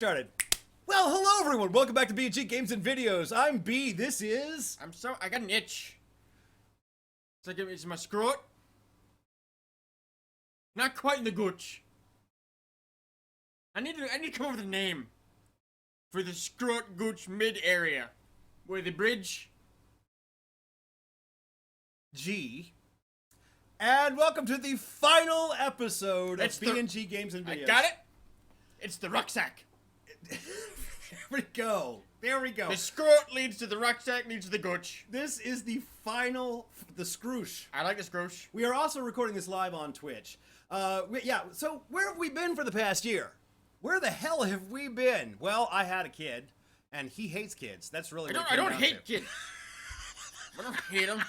Started. Well, hello everyone. Welcome back to BnG Games and Videos. I'm B. This is... I got an itch. It's like it's my scrot. Not quite in the gooch. I need to come up with a name for the scrot gooch mid area, where the bridge. G. And welcome to the final episode of BnG Games and Videos. I got it. It's the rucksack. There we go. There we go. The scrot leads to the rucksack, leads to the gooch. This is the final, the scroosh. I like the scroosh. We are also recording this live on Twitch. Yeah, so where have we been for the past year? Where the hell have we been? Well, I had a kid, and he hates kids. That's really what I don't hate kids. I don't hate them.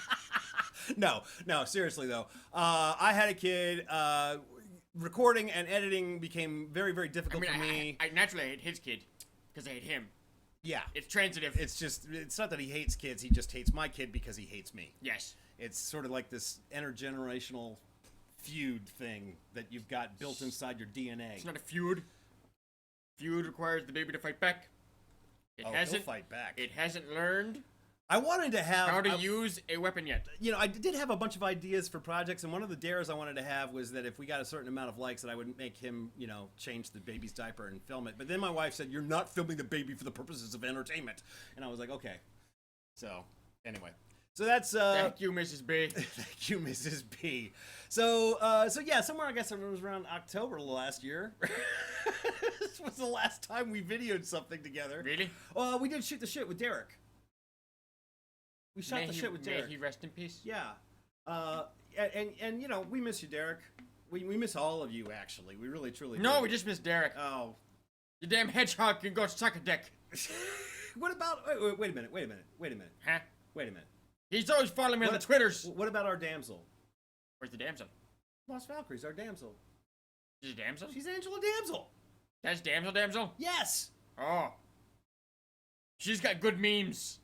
No, seriously though. I had a kid. Recording and editing became very, very difficult for me. I naturally hate his kid because I hate him. Yeah. It's transitive. It's not that he hates kids, he just hates my kid because he hates me. Yes. It's sort of like this intergenerational feud thing that you've got built inside your DNA. It's not a feud. Feud requires the baby to fight back. He'll fight back. It hasn't learned I wanted to have how to use a weapon yet. You know, I did have a bunch of ideas for projects, and one of the dares I wanted to have was that if we got a certain amount of likes, that I would make him, you know, change the baby's diaper and film it. But then my wife said, "You're not filming the baby for the purposes of entertainment," and I was like, "Okay." So anyway, so that's Thank you, Mrs. B. Thank you, Mrs. B. So yeah, somewhere I guess it was around October last year. This was the last time we videoed something together. Really? Well, we did shoot the shit with Derek. We shot the shit with Derek. May he rest in peace. Yeah. And you know, we miss you, Derek. We miss all of you, actually. We really, truly do. No, we just miss Derek. Oh. You damn hedgehog can go suck a dick. What about... Wait a minute. Huh? Wait a minute. He's always following me on the Twitters. What about our damsel? Where's the damsel? Lost Valkyries, our damsel. She's a damsel? She's Angela Damsel. That's damsel? Yes. Oh. She's got good memes.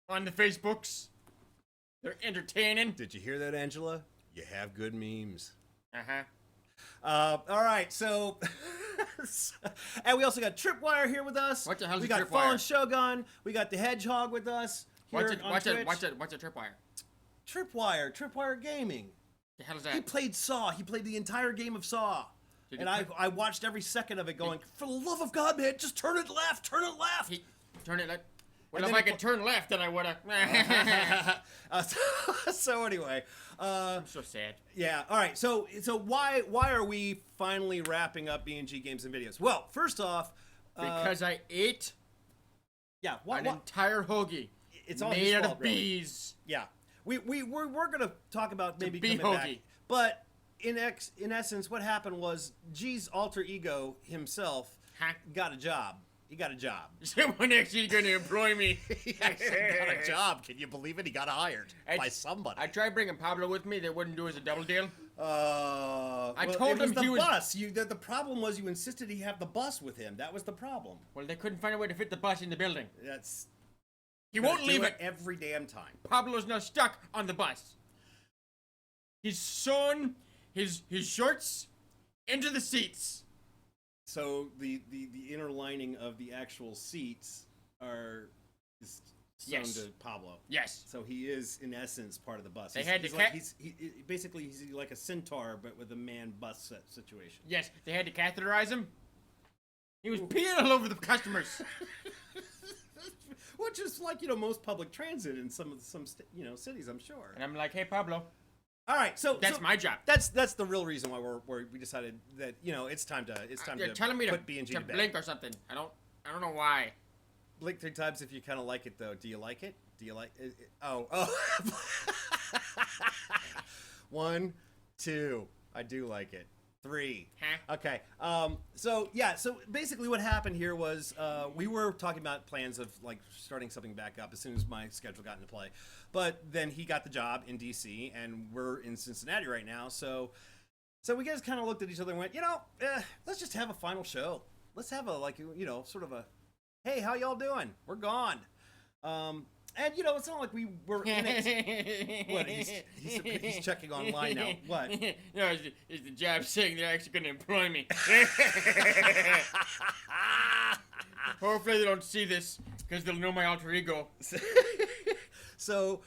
On the Facebooks. They're entertaining. Did you hear that, Angela? You have good memes. Uh-huh. All right, so... and we also got Tripwire here with us. What the hell is We a got Tripwire? Fallen Shogun. We got the Hedgehog with us here on Twitch. What's a tripwire? Tripwire Gaming. The hell is that? He played Saw. He played the entire game of Saw. And I watched every second of it going, for the love of God, man, just turn it left, turn it left. Turn it left. Well, if I could turn left, then I would have. So anyway. I'm so sad. Yeah, all right. So why are we finally wrapping up BnG Games and Videos? Well, first off. Because I ate an entire hogie. It's all made out fault, of bees. Really. Yeah. We're going to talk about maybe bee coming hoagie. back. But in essence, what happened was G's alter ego himself got a job. He got a job. Someone actually going to employ me. He actually got a job. Can you believe it? He got hired by somebody. I tried bringing Pablo with me. They wouldn't do as a double deal. I told him the bus. The problem was you insisted he have the bus with him. That was the problem. Well, they couldn't find a way to fit the bus in the building. He won't leave it every damn time. Pablo's now stuck on the bus. He's sewn his shorts into the seats. So the inner lining of the actual seats is sewn to Pablo. Yes. So he is in essence part of the bus. He's like a centaur but with a man bus situation. Yes, they had to catheterize him. He was peeing all over the customers. Which is like, most public transit in some cities, I'm sure. And I'm like, hey, Pablo. All right, so that's my job. That's the real reason why we decided that it's time to You're telling me put BnG to bed. Blink or something. I don't know why. Blink 3 times if you kind of like it though. Do you like it? Do you like it? Oh. 1, 2. I do like it. 3. Huh? Okay. So basically what happened here was we were talking about plans of like starting something back up as soon as my schedule got into play. But then he got the job in DC and we're in Cincinnati right now. So we guys kind of looked at each other and went, let's just have a final show. Let's have a sort of a, hey, how y'all doing? We're gone. And you know, it's not like we were in it. What? He's checking online now. What? No, is the job saying they're actually going to employ me? Hopefully they don't see this because they'll know my alter ego. So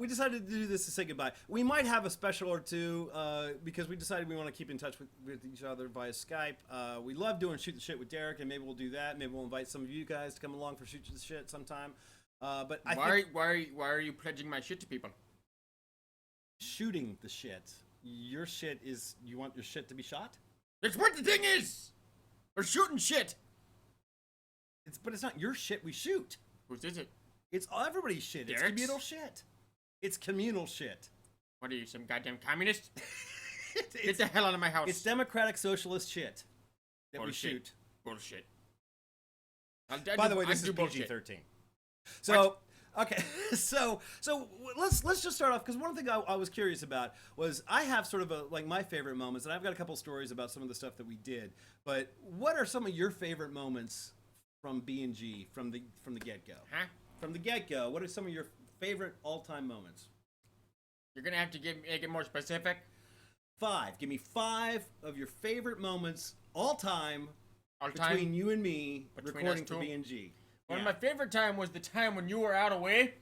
we decided to do this to say goodbye. We might have a special or two because we decided we want to keep in touch with each other via Skype. We love doing Shoot the Shit with Derek, and maybe we'll do that. Maybe we'll invite some of you guys to come along for Shoot the Shit sometime. But why are you pledging my shit to people? Shooting the shit. Your shit is, you want your shit to be shot? That's what the thing is! We're shooting shit! But it's not your shit we shoot. Whose is it? It's everybody's shit. Derek's? It's communal shit. It's communal shit. What are you, some goddamn communist? Get the hell out of my house. It's democratic socialist shit that we shoot. Bullshit. By the way, this is PG-13. So, okay, so let's just start off, because one thing I was curious about was I have sort of like my favorite moments, and I've got a couple stories about some of the stuff that we did. But what are some of your favorite moments from BnG from the get-go? Huh? From the get-go, what are some of your favorite all-time moments? You're gonna have to make it more specific. 5. Give me 5 of your favorite moments all-time between you and me recording for BnG. One of my favorite time was the time when you were out away,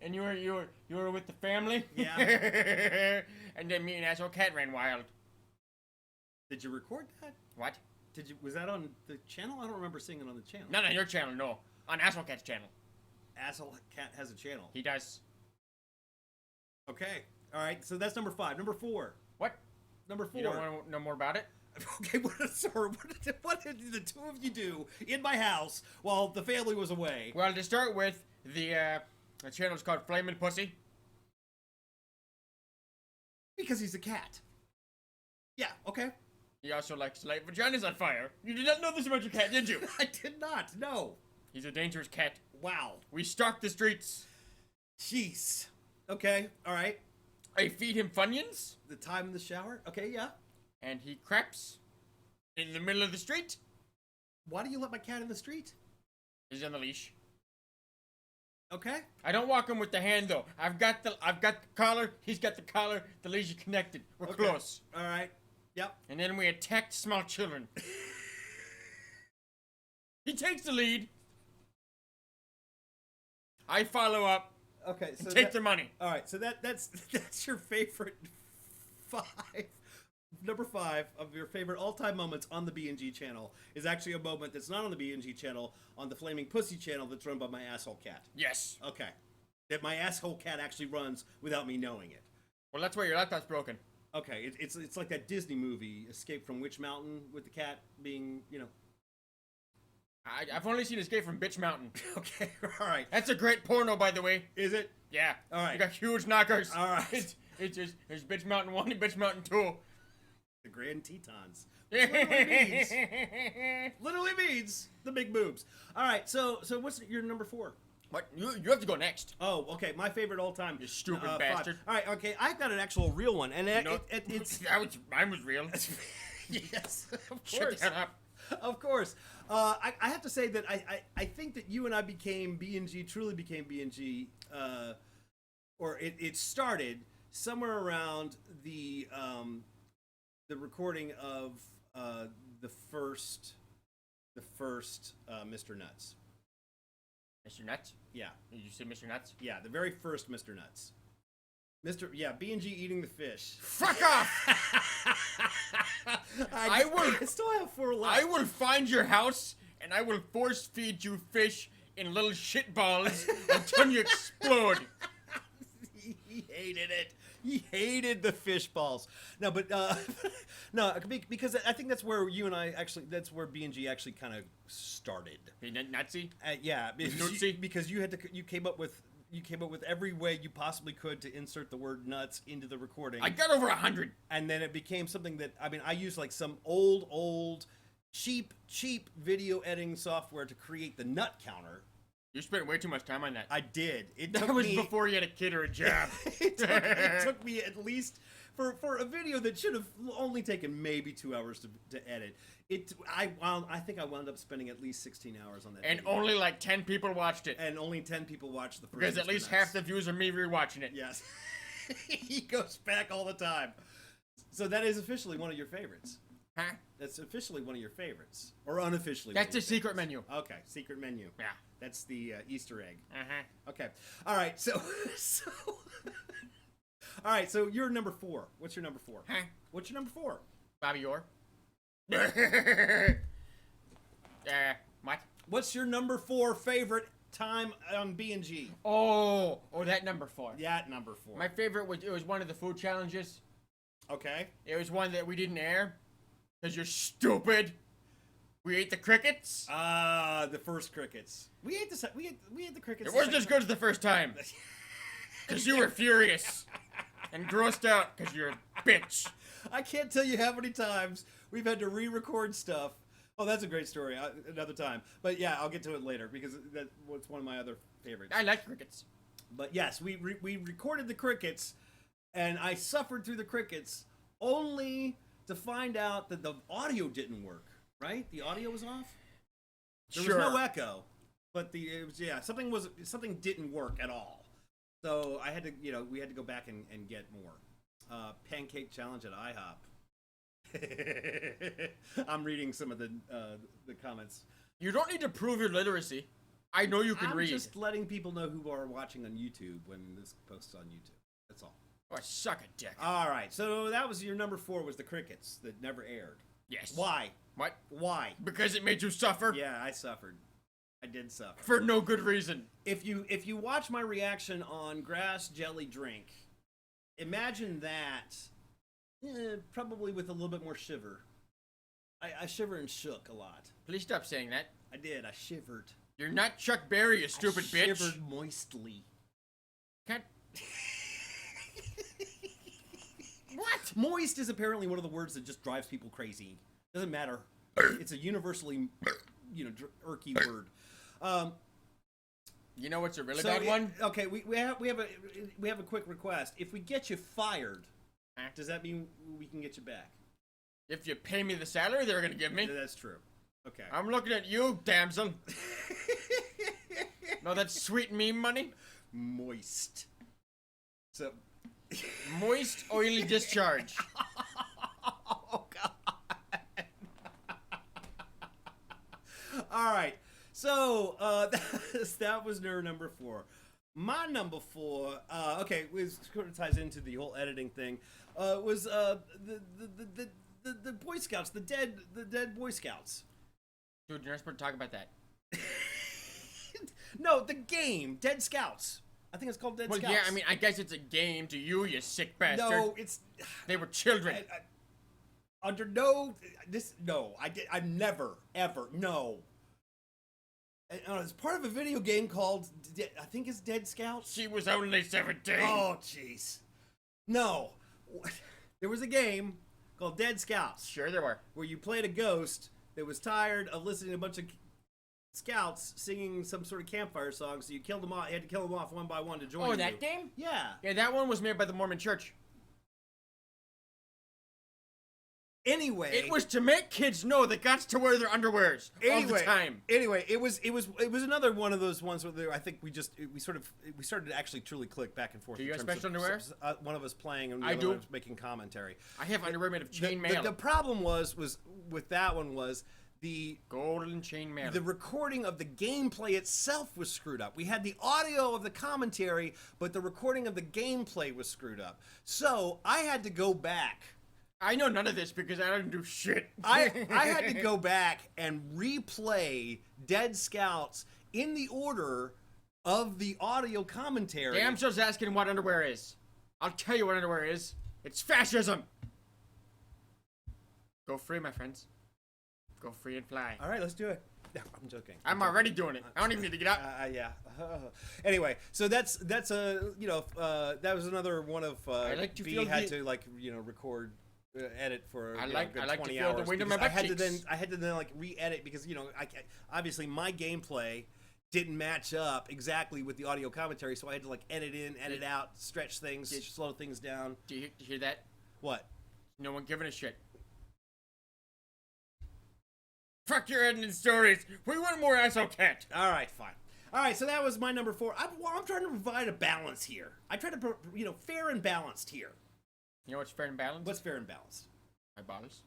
and you were with the family. Yeah. And then me and Asshole Cat ran wild. Did you record that? What? Was that on the channel? I don't remember seeing it on the channel. Not on your channel, no. On Asshole Cat's channel. Asshole Cat has a channel. He does. Okay. All right. So that's number 5. Number 4. What? Number 4. You don't want to know more about it? Okay. What did the two of you do in my house while the family was away? Well, to start with, the channel's called Flamin' Pussy. Because he's a cat. Yeah. Okay. He also likes to light vaginas on fire. You did not know this about your cat, did you? I did not. No. He's a dangerous cat. Wow. We stalk the streets. Jeez. Okay. All right. I feed him Funyuns. The time in the shower. Okay. Yeah. And he craps in the middle of the street. Why do you let my cat in the street? He's on the leash. Okay. I don't walk him with the hand though. I've got the collar. He's got the collar. The leash is connected. We're close. All right. Yep. And then we attack small children. He takes the lead. I follow up. Okay. So take the money. All right. So that's your favorite 5. Number 5 of your favorite all-time moments on the BnG channel is actually a moment that's not on the BnG channel, on the Flaming Pussy channel that's run by my asshole cat. Yes. Okay. That my asshole cat actually runs without me knowing it. Well, that's why your laptop's broken. Okay, it's like that Disney movie, Escape from Witch Mountain, with the cat being, you know. I've only seen Escape from Bitch Mountain. Okay, all right. That's a great porno, by the way. Is it? Yeah. All right. You got huge knockers. All right. It's just, there's Bitch Mountain 1 and Bitch Mountain 2. The Grand Tetons. Literally means the big boobs. All right, so what's your number 4? What? You have to go next. Oh, okay. My favorite all time. You stupid bastard. 5. All right, okay. I've got an actual real one, and it's mine was real. Yes, of course. Shut that up. Of course. I have to say that I think that you and I truly became BnG, or it started somewhere around the recording of the first Mr. Nuts. Mr. Nuts? Yeah. You said Mr. Nuts? Yeah, the very first Mr. Nuts. BnG eating the fish. Fuck off! I still have 4 left. I will find your house and I will force feed you fish in little shit balls until you explode. He hated it. He hated the fish balls. No, but no, because I think that's where you and I that's where BnG actually kind of started. Nutsy? Yeah, because you came up with every way you possibly could to insert the word nuts into the recording. I got over 100. And then it became something that, I used like some old cheap video editing software to create the nut counter. You spent way too much time on that. I did. It That took was me, before you had a kid or a job. it took me at least for a video that should have only taken maybe 2 hours to edit. I think I wound up spending at least 16 hours on that. And video. only like 10 people watched it. And only 10 people watched the first. Because at least half the views are me rewatching it. Yes. He goes back all the time. So that is officially one of your favorites. Huh? That's officially one of your favorites, or unofficially. That's the secret menu. Okay, secret menu. Yeah. That's the Easter egg. Uh-huh. Okay. All right. So. All right. So you're number 4. What's your number 4? Huh? What's your number 4? Bobby Orr. What? What's your number 4 favorite time on BnG? Oh, that number 4. Yeah, number 4. My favorite was one of the food challenges. Okay. It was one that we didn't air because you're stupid. We ate the crickets. The first crickets. We ate the crickets. It wasn't as good as the first time because you were furious and grossed out because you're a bitch. I can't tell you how many times we've had to re-record stuff. Oh, that's a great story. Another time. But yeah, I'll get to it later because that's one of my other favorites. I like crickets. But yes, we recorded the crickets, and I suffered through the crickets only to find out that the audio didn't work. Right? The audio was off. There was no echo, but something didn't work at all. So I had to, we had to go back and get more. Pancake challenge at IHOP. I'm reading some of the comments. You don't need to prove your literacy. I know you can read. I'm just letting people know who are watching on YouTube when this posts on YouTube. That's all. Oh, suck a dick. All right. So that was your number 4 was the crickets that never aired. Yes. Why? What? Why? Because it made you suffer? Yeah, I suffered. I did suffer. For no good reason. If you watch my reaction on grass jelly drink, imagine that, probably with a little bit more shiver. I shiver and shook a lot. Please stop saying that. I did. I shivered. You're not Chuck Berry, you stupid bitch. Shivered moistly. Can't... What? Moist is apparently one of the words that just drives people crazy. Doesn't matter. It's a universally, irky word. You know what's a really bad one? Okay, we have a quick request. If we get you fired, does that mean we can get you back? If you pay me the salary they're gonna give me. Yeah, that's true. Okay. I'm looking at you, damsel. No, that's sweet meme money. Moist. So. Moist, oily discharge. Oh God. All right. So that was their number 4. My number 4. Okay, it sort of ties into the whole editing thing. Was the Boy Scouts, the dead Boy Scouts. Dude, you're not supposed to talk about that. No, the game, Dead Scouts. I think it's called Dead Scouts. Well, yeah, I mean, I guess it's a game to you, you sick bastard. No, it's. They were children. I've never, ever, no. It's part of a video game called, I think it's Dead Scouts. She was only 17. Oh, jeez. No. There was a game called Dead Scouts. Sure there were. Where you played a ghost that was tired of listening to a bunch of scouts singing some sort of campfire song, so you killed them off. You had to kill them off one by one to join you. Oh, that game? Yeah. Yeah, that one was made by the Mormon Church. Anyway, it was to make kids know they got to wear their underwears all the time. Anyway, it was another one of those ones where I think we started to actually truly click back and forth. Do you have special underwear? One of us playing and the I other do. one was making commentary. I have underwear made of chain mail. The problem was with that one was the golden chain mail. The recording of the gameplay itself was screwed up. We had the audio of the commentary, but the recording of the gameplay was screwed up. So I had to go back. I know none of this because I don't do shit. I had to go back and replay Dead Scouts in the order of the audio commentary. Damsel's asking what underwear is. I'll tell you what underwear is. It's fascism. Go free, my friends. Go free and fly. All right, let's do it. No, I'm joking. I'm already doing it. I don't even need to get up. Yeah. Anyway, so that's that was another one of I like to B feel had to record. Edit for I like to 20 feel hours the wind in because my I butt had to cheeks. then re-edit because obviously my gameplay didn't match up exactly with the audio commentary, so I had to like edit in, edit out, stretch things, slow things down. Do you hear that? What? No one giving a shit. Fuck your editing stories. We want more asshole cat. All right, fine. All right, so that was my number 4. I'm trying to provide a balance here. I try to, fair and balanced here. You know what's fair and balanced? What's fair and balanced? My balls.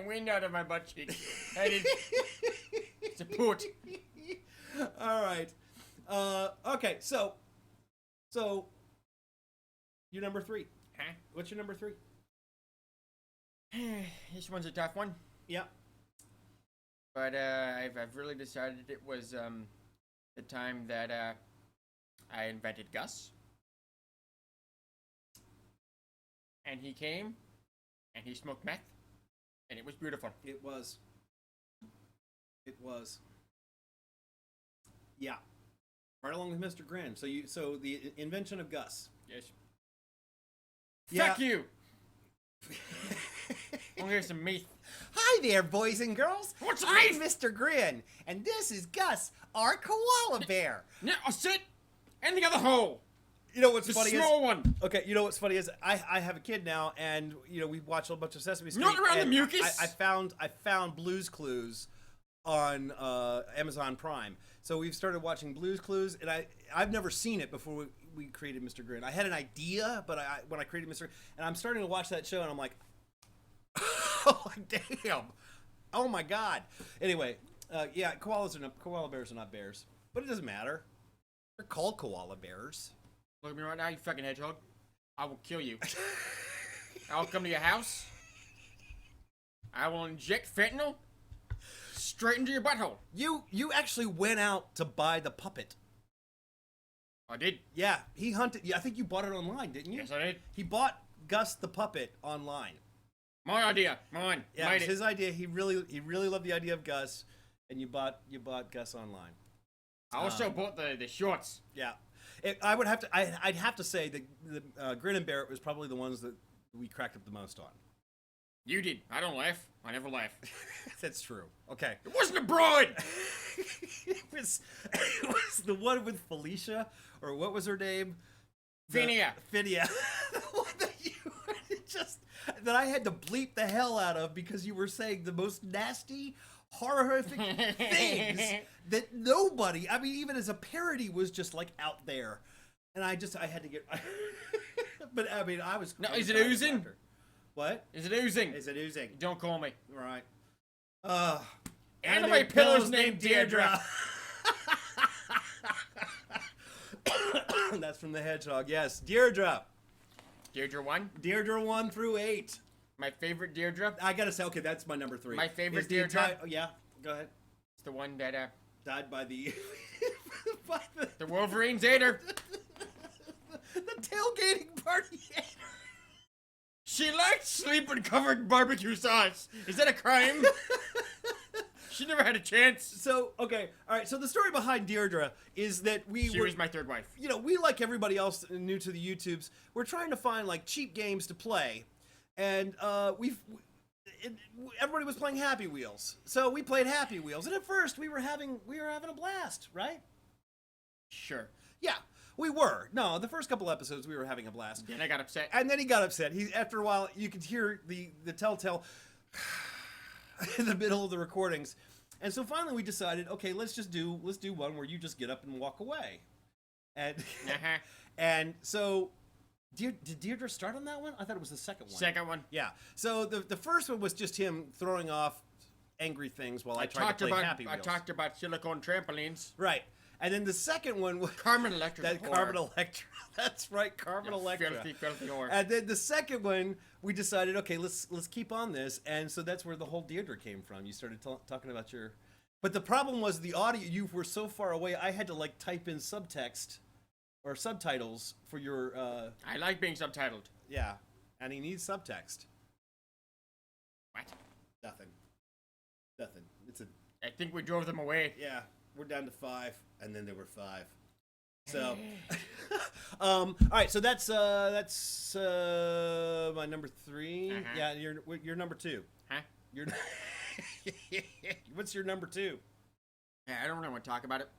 Wind out of my butt cheek. It's a poot. All right. Okay, so you're number 3. Huh? What's your number 3? This one's a tough one. Yeah. But I've really decided it was the time that I invented Gus. And he came, and he smoked meth, and it was beautiful. It was. Yeah. Right along with Mr. Grin. So the invention of Gus. Yes. Yeah. Fuck you! Oh, here's some meat. Hi there, boys and girls. What's I'm meat? Mr. Grin, and this is Gus, our koala bear. Now, sit in the other hole. You know what's The funny small one. Okay, you know what's funny is I have a kid now, and we watch a bunch of Sesame Street. Not around the and mucus. I found Blue's Clues on Amazon Prime, so we've started watching Blue's Clues, and I've never seen it before we created Mr. Grin. I had an idea, but when I created Mr. and I'm starting to watch that show, and I'm like, oh damn, oh my god. Anyway, yeah, koala bears are not bears, but it doesn't matter. They're called koala bears. Look at me right now, you fucking hedgehog. I will kill you. I'll come to your house. I will inject fentanyl straight into your butthole. You actually went out to buy the puppet. I did. Yeah, he hunted. Yeah, I think you bought it online, didn't you? Yes, I did. He bought Gus the puppet online. My idea. Mine. Yeah, Made it was it. his idea. He really loved the idea of Gus, and you bought Gus online. I also bought the shorts. Yeah, I'd have to say that the Grin and Barrett was probably the ones that we cracked up the most on. You did. I don't laugh. I never laugh. That's true. Okay. It wasn't a bride. it was the one with Felicia, or what was her name? Phinia. Phinia. The one that that I had to bleep the hell out of because you were saying the most nasty, horrific things that nobody, I mean, even as a parody, was just like out there. And I had to get, but I mean, I was. No, is it oozing? After. What? Is it oozing? Is it oozing? Don't call me. Right. Anime Pillow's named Deirdre. That's from the Hedgehog. Yes, Deirdre. Deirdre 1? Deirdre 1 through 8. My favorite Deirdre? I gotta say, okay, that's my number 3. My favorite Is the Deirdre? oh, yeah, go ahead. It's the one that, Died by the... the Wolverine's ate her. The tailgating party ate her. She liked sleeping covered in barbecue sauce. Is that a crime? She never had a chance. So, okay, all right, so the story behind Deirdre is that She was my third wife. You know, we, like everybody else new to the YouTubes, we're trying to find, like, cheap games to play. And everybody was playing Happy Wheels. So we played Happy Wheels. And at first, we were having a blast, right? Sure. Yeah, we were. No, the first couple episodes, we were having a blast. Then I got upset. And then he got upset. After a while, you could hear the telltale in the middle of the recordings. And so finally we decided, okay, let's do one where you just get up and walk away. And and so did Deirdre start on that one? I thought it was the second one. Second one. Yeah. So the first one was just him throwing off angry things while I tried to play Happy Wheels. I talked about silicone trampolines. Right. And then the second one was Carmen Electra. that Carmen Electra. That's right, Carmen Electra. Filthy whore. And then the second one, we decided, okay, let's keep on this, and so that's where the whole Deirdre came from. You started talking about your, but the problem was the audio. You were so far away. I had to like type in subtext or subtitles for your. I like being subtitled. Yeah, and he needs subtext. What? Nothing. It's a. I think we drove them away. Yeah, we're down to 5, and then there were 5. So, all right. So that's my number 3. Uh-huh. Yeah, you're number 2. Huh? You're What's your number 2? Yeah, I don't really want to talk about it.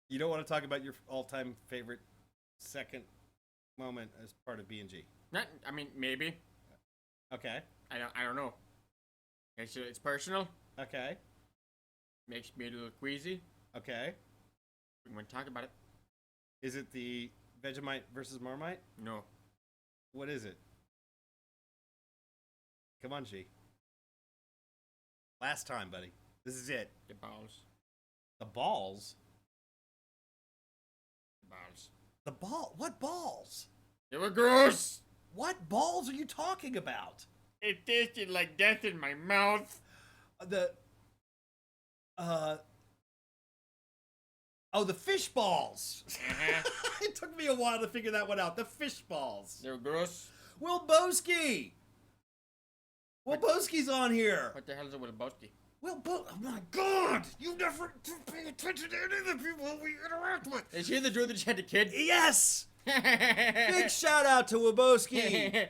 You don't want to talk about your all-time favorite second moment as part of BnG. Not, I mean, maybe. Okay. I don't know. It's personal. Okay. Makes me a little queasy. Okay. We want to talk about it. Is it the Vegemite versus Marmite? No. What is it? Come on, G. Last time, buddy. This is it. The balls. The balls? The balls. The ball? What balls? They were gross. What balls are you talking about? It tasted like death in my mouth. The fish balls. Uh-huh. It took me a while to figure that one out. The fish balls. They were gross. Wilboski. Wilboski's on here. What the hell is a Wilboski? Oh my God! You never pay attention to any of the people we interact with. Is he the dude that just had the kid? Yes. Big shout out to Wilboski.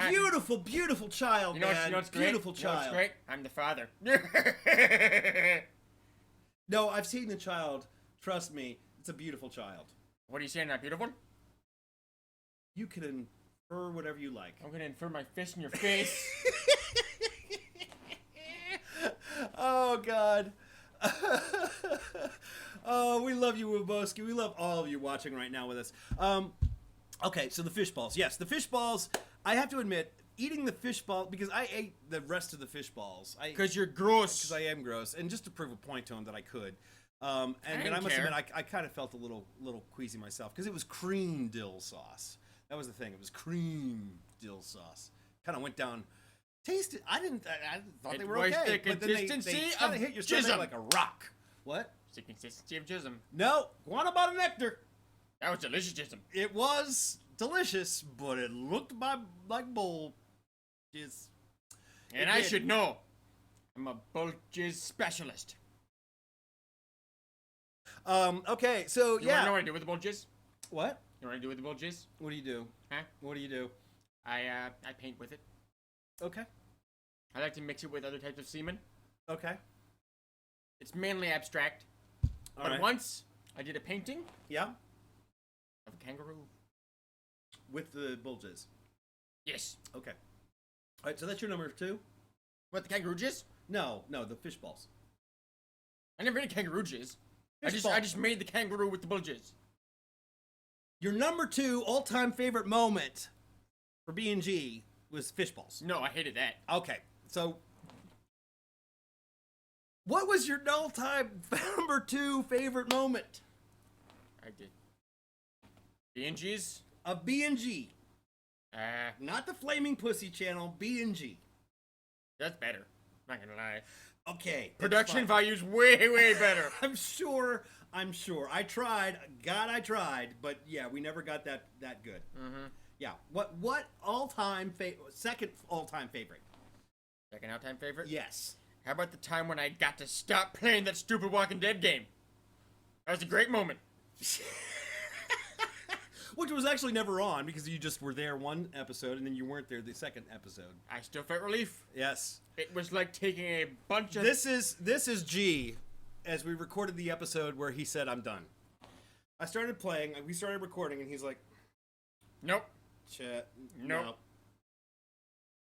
Beautiful, beautiful child, You know man. what's great? Beautiful You know what's child. great? I'm the father. No, I've seen the child. Trust me, it's a beautiful child. What are you saying? Not beautiful? You can infer whatever you like. I'm gonna infer my fist in your face. Oh God. Oh, we love you, Wilboski. We love all of you watching right now with us. Okay, so the fish balls. Yes, the fish balls. I have to admit, eating the fish ball because I ate the rest of the fish balls. Because you're gross. Because I am gross, and just to prove a point to him that I could. And didn't I must care. admit, I kind of felt a little queasy myself because it was cream dill sauce. That was the thing. It was cream dill sauce. Kind of went down. Tasted. I thought they were was okay. the But then they consistency kind of of hit your stomach jism. like a rock. What? It's the consistency of jism. No, guana butter nectar. That was delicious jism. It was delicious, but it looked like bull jizz. And It I did. should know. I'm a bull jizz specialist. Okay, so You wanna know yeah. what I do with the bull jizz? What? You know what I do with the bull jizz? What do you do? Huh? What do you do? I paint with it. Okay. I like to mix it with other types of semen. Okay. It's mainly abstract. All But right. once I did a painting Yeah. of a kangaroo. With the bull jizz. Yes. Okay. All right, so that's your number 2? What, the kangaroo jizz? No, the fish balls. I never made a kangaroo jizz. Fish I ball. just made the kangaroo with the bull jizz. Your number 2 all-time favorite moment for BnG was fish balls. No, I hated that. Okay, so what was your all-time number 2 favorite moment I did. BnG's? of BnG? Ah, Not the Flaming Pussy channel, BnG. that's better. Not gonna lie. Okay. that's Production fine. value's way better. I'm sure. I tried. God, I tried. But yeah, we never got that good. Mm-hmm. Yeah. What all-time second all-time favorite? Second all-time favorite? Yes. How about the time when I got to stop playing that stupid Walking Dead game? That was a great moment. Which was actually never on because you just were there one episode and then you weren't there the second episode. I still felt relief. Yes. It was like taking a bunch of... This is G as we recorded the episode where he said I'm done. I started playing, we started recording and he's like, Nope. Chet, Nope.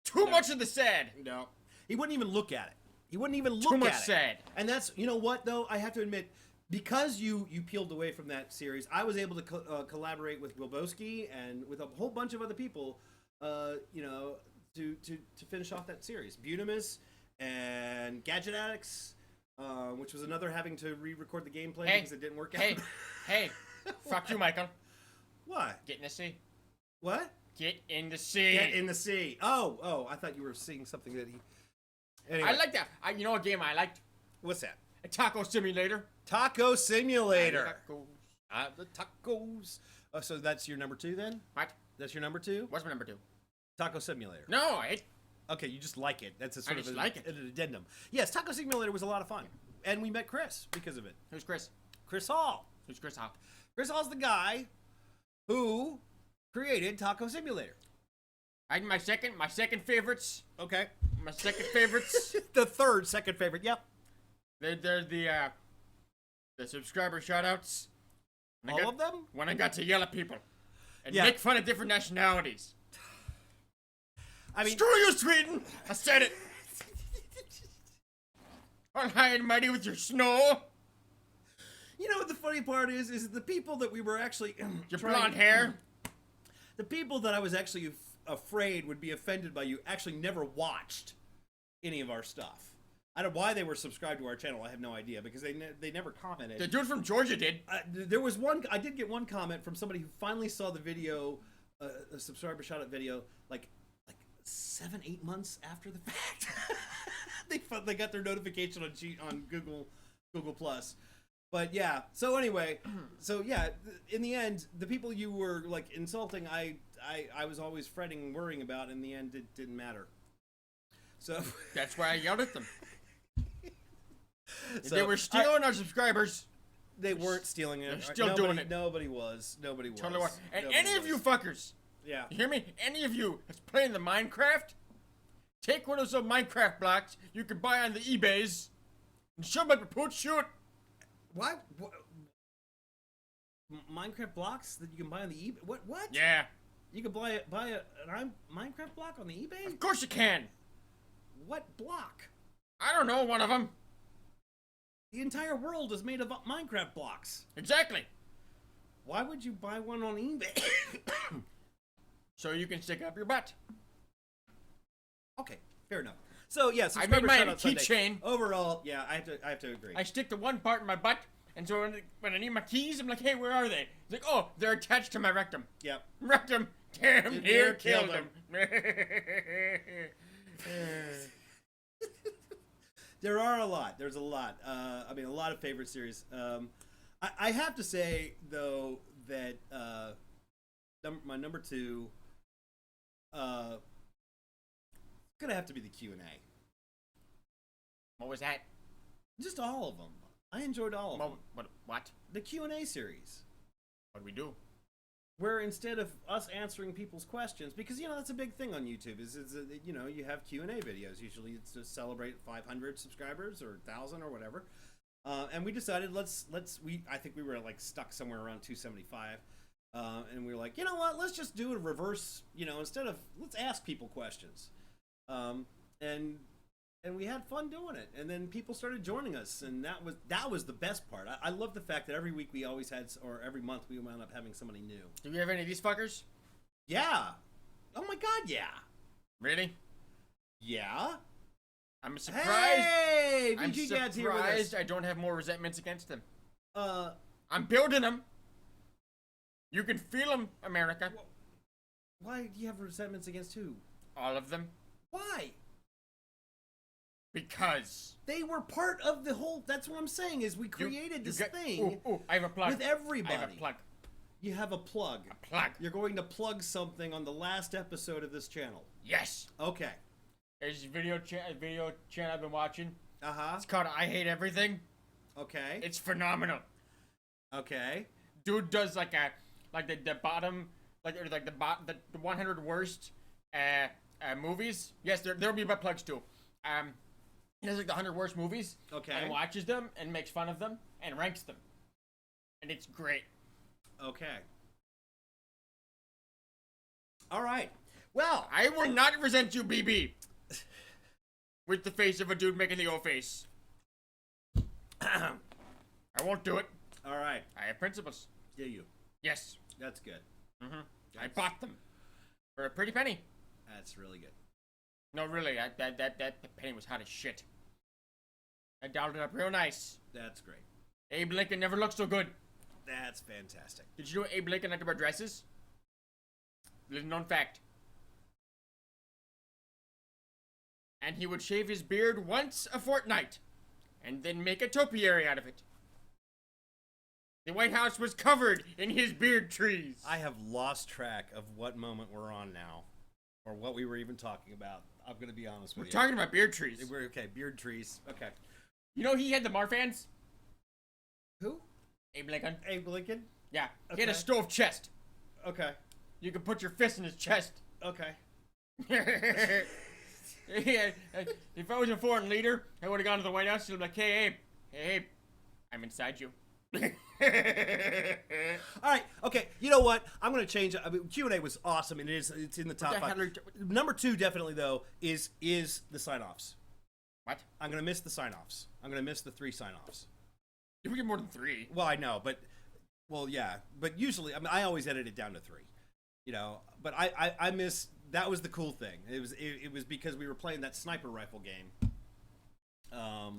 Too much of the sad. No. He wouldn't even look at it. He wouldn't even look Too at much it. sad. And that's, you know what, though? I have to admit, because you peeled away from that series, I was able to collaborate with Wilboski and with a whole bunch of other people, you know, to finish off that series. Bunimus and Gadget Addicts, which was another having to re-record the gameplay because it didn't work out. Hey. Fuck you, Michael. What? Get in the sea. What? Get in the sea. Get in the sea. Oh, I thought you were seeing something that he... Anyway, I like that. You know what game I liked? what's that? A taco simulator. Taco Simulator. Tacos. The tacos. Oh, so that's your number 2 then? What? That's your number 2? What's my number 2? Taco Simulator. No, Okay, you just like it. That's a sort I of just a- like it. an addendum. Yes, Taco Simulator was a lot of fun. And we met Chris because of it. Who's Chris? Chris Hall. Who's Chris Hall? Chris Hall's the guy who created Taco Simulator. My second favorites. Okay. My second favorites. The third second favorite. Yep. They're the subscriber shoutouts. All of them? When I got to yell at people and Yeah. make fun of different nationalities. I mean, Screw you, Sweden! I said it. On high and mighty with your snow. you know what the funny part is the people that we were actually Your blonde hair. The people that I was actually afraid would be offended by you actually never watched any of our stuff. I don't know why they were subscribed to our channel. I have no idea because they never commented. The dude from Georgia did. There was one. I did get one comment from somebody who finally saw the video, a subscriber shout out video, like 7-8 months after the fact. they got their notification on Google Plus. But yeah. So anyway, so yeah. In the end, the people you were like insulting, I was always fretting and worrying about. In the end, it didn't matter. So That's why I yelled at them. So, they were stealing our subscribers. They weren't stealing it. They're still doing it. Nobody was. Nobody was. Totally were. And Nobody any of was. you fuckers, Yeah. you hear me? Any of you that's playing the Minecraft, take one of those Minecraft blocks you can buy on the eBays and shove them up your pooch shoot. Why? Minecraft blocks that you can buy on the eBay? What? Yeah, You can buy a Minecraft block on the eBay? of course you can. What block? I don't know, one of them. The entire world is made of Minecraft blocks. Exactly. Why would you buy one on eBay? So you can stick up your butt. Okay, fair enough. So yeah, I made subscriber mine shout a out Sunday. keychain. Overall, yeah, I have to agree. I stick to one part in my butt, and so when I need my keys, I'm like, hey, where are they? It's like, oh, they're attached to my rectum. Yep. Rectum, damn You near near killed killed him. There are a lot. There's a lot. I mean, a lot of favorite series. I have to say though that my number two gonna have to be the Q&A. What was that? Just all of them. I enjoyed all of them. What? The Q&A series, What do we do? where instead of us answering people's questions, because that's a big thing on YouTube, is you have Q&A videos. Usually it's to celebrate 500 subscribers or 1,000 or whatever. And we decided I think we were like stuck somewhere around 275. And we were like, you know what? Let's just do a reverse. Instead of let's ask people questions. And we had fun doing it, and then people started joining us, and that was the best part. I love the fact that every week we always had, or every month we wound up having somebody new. Do we have any of these fuckers? Yeah. Oh my God, yeah. Really? Yeah. I'm surprised. Hey, I'm BnG Dad's here with surprised us. I don't have more resentments against them. Uh, I'm building them. You can feel them, America. why do you have resentments against who? All of them. Why? Because They were part of the whole. That's what I'm saying. Is we created this thing Ooh, I have a plug. with everybody. I have a plug. You have a plug. A plug. You're going to plug something on the last episode of this channel. Yes. Okay. There's a video channel I've been watching. Uh-huh. It's called I Hate Everything. Okay. It's phenomenal. Okay. Dude does the bottom, the 100 worst movies. Yes, there'll be butt plugs too. He does like the 100 worst movies. Okay. And watches them and makes fun of them and ranks them. And it's great. Okay. All right. Well, I will not resent you, BB. With the face of a dude making the O face. I won't do it. all right. I have principles. Do you? Yes. That's good. Mm-hmm. I bought them for a pretty penny. That's really good. No, really, that penny was hot as shit. I dialed it up real nice. That's great. Abe Lincoln never looked so good. That's fantastic. Did you know Abe Lincoln liked to wear dresses? Little known fact. And he would shave his beard once a fortnight, and then make a topiary out of it. The White House was covered in his beard trees. I have lost track of what moment we're on now, or what we were even talking about. I'm going to be honest with We're you. talking about beard trees. We're okay. Beard trees. Okay. You know he had the Marfans? Who? Abe Lincoln. Abe Lincoln. Yeah. He had a Okay. stove chest. Okay. You could put your fist in his chest. Okay. Yeah, if I was a foreign leader, I would have gone to the White House and been like, hey, Abe, I'm inside you. All right, okay. You know what? I'm going to change it. I mean, Q&A was awesome, and it's in the top the hell 5. are you Number 2, definitely though, is the sign-offs. What? I'm going to miss the sign-offs. I'm going to miss the 3 sign-offs. You get more than 3. Well, I know, but yeah, but usually, I mean, I always edit it down to 3. You know, but I miss. That was the cool thing. It was because we were playing that sniper rifle game.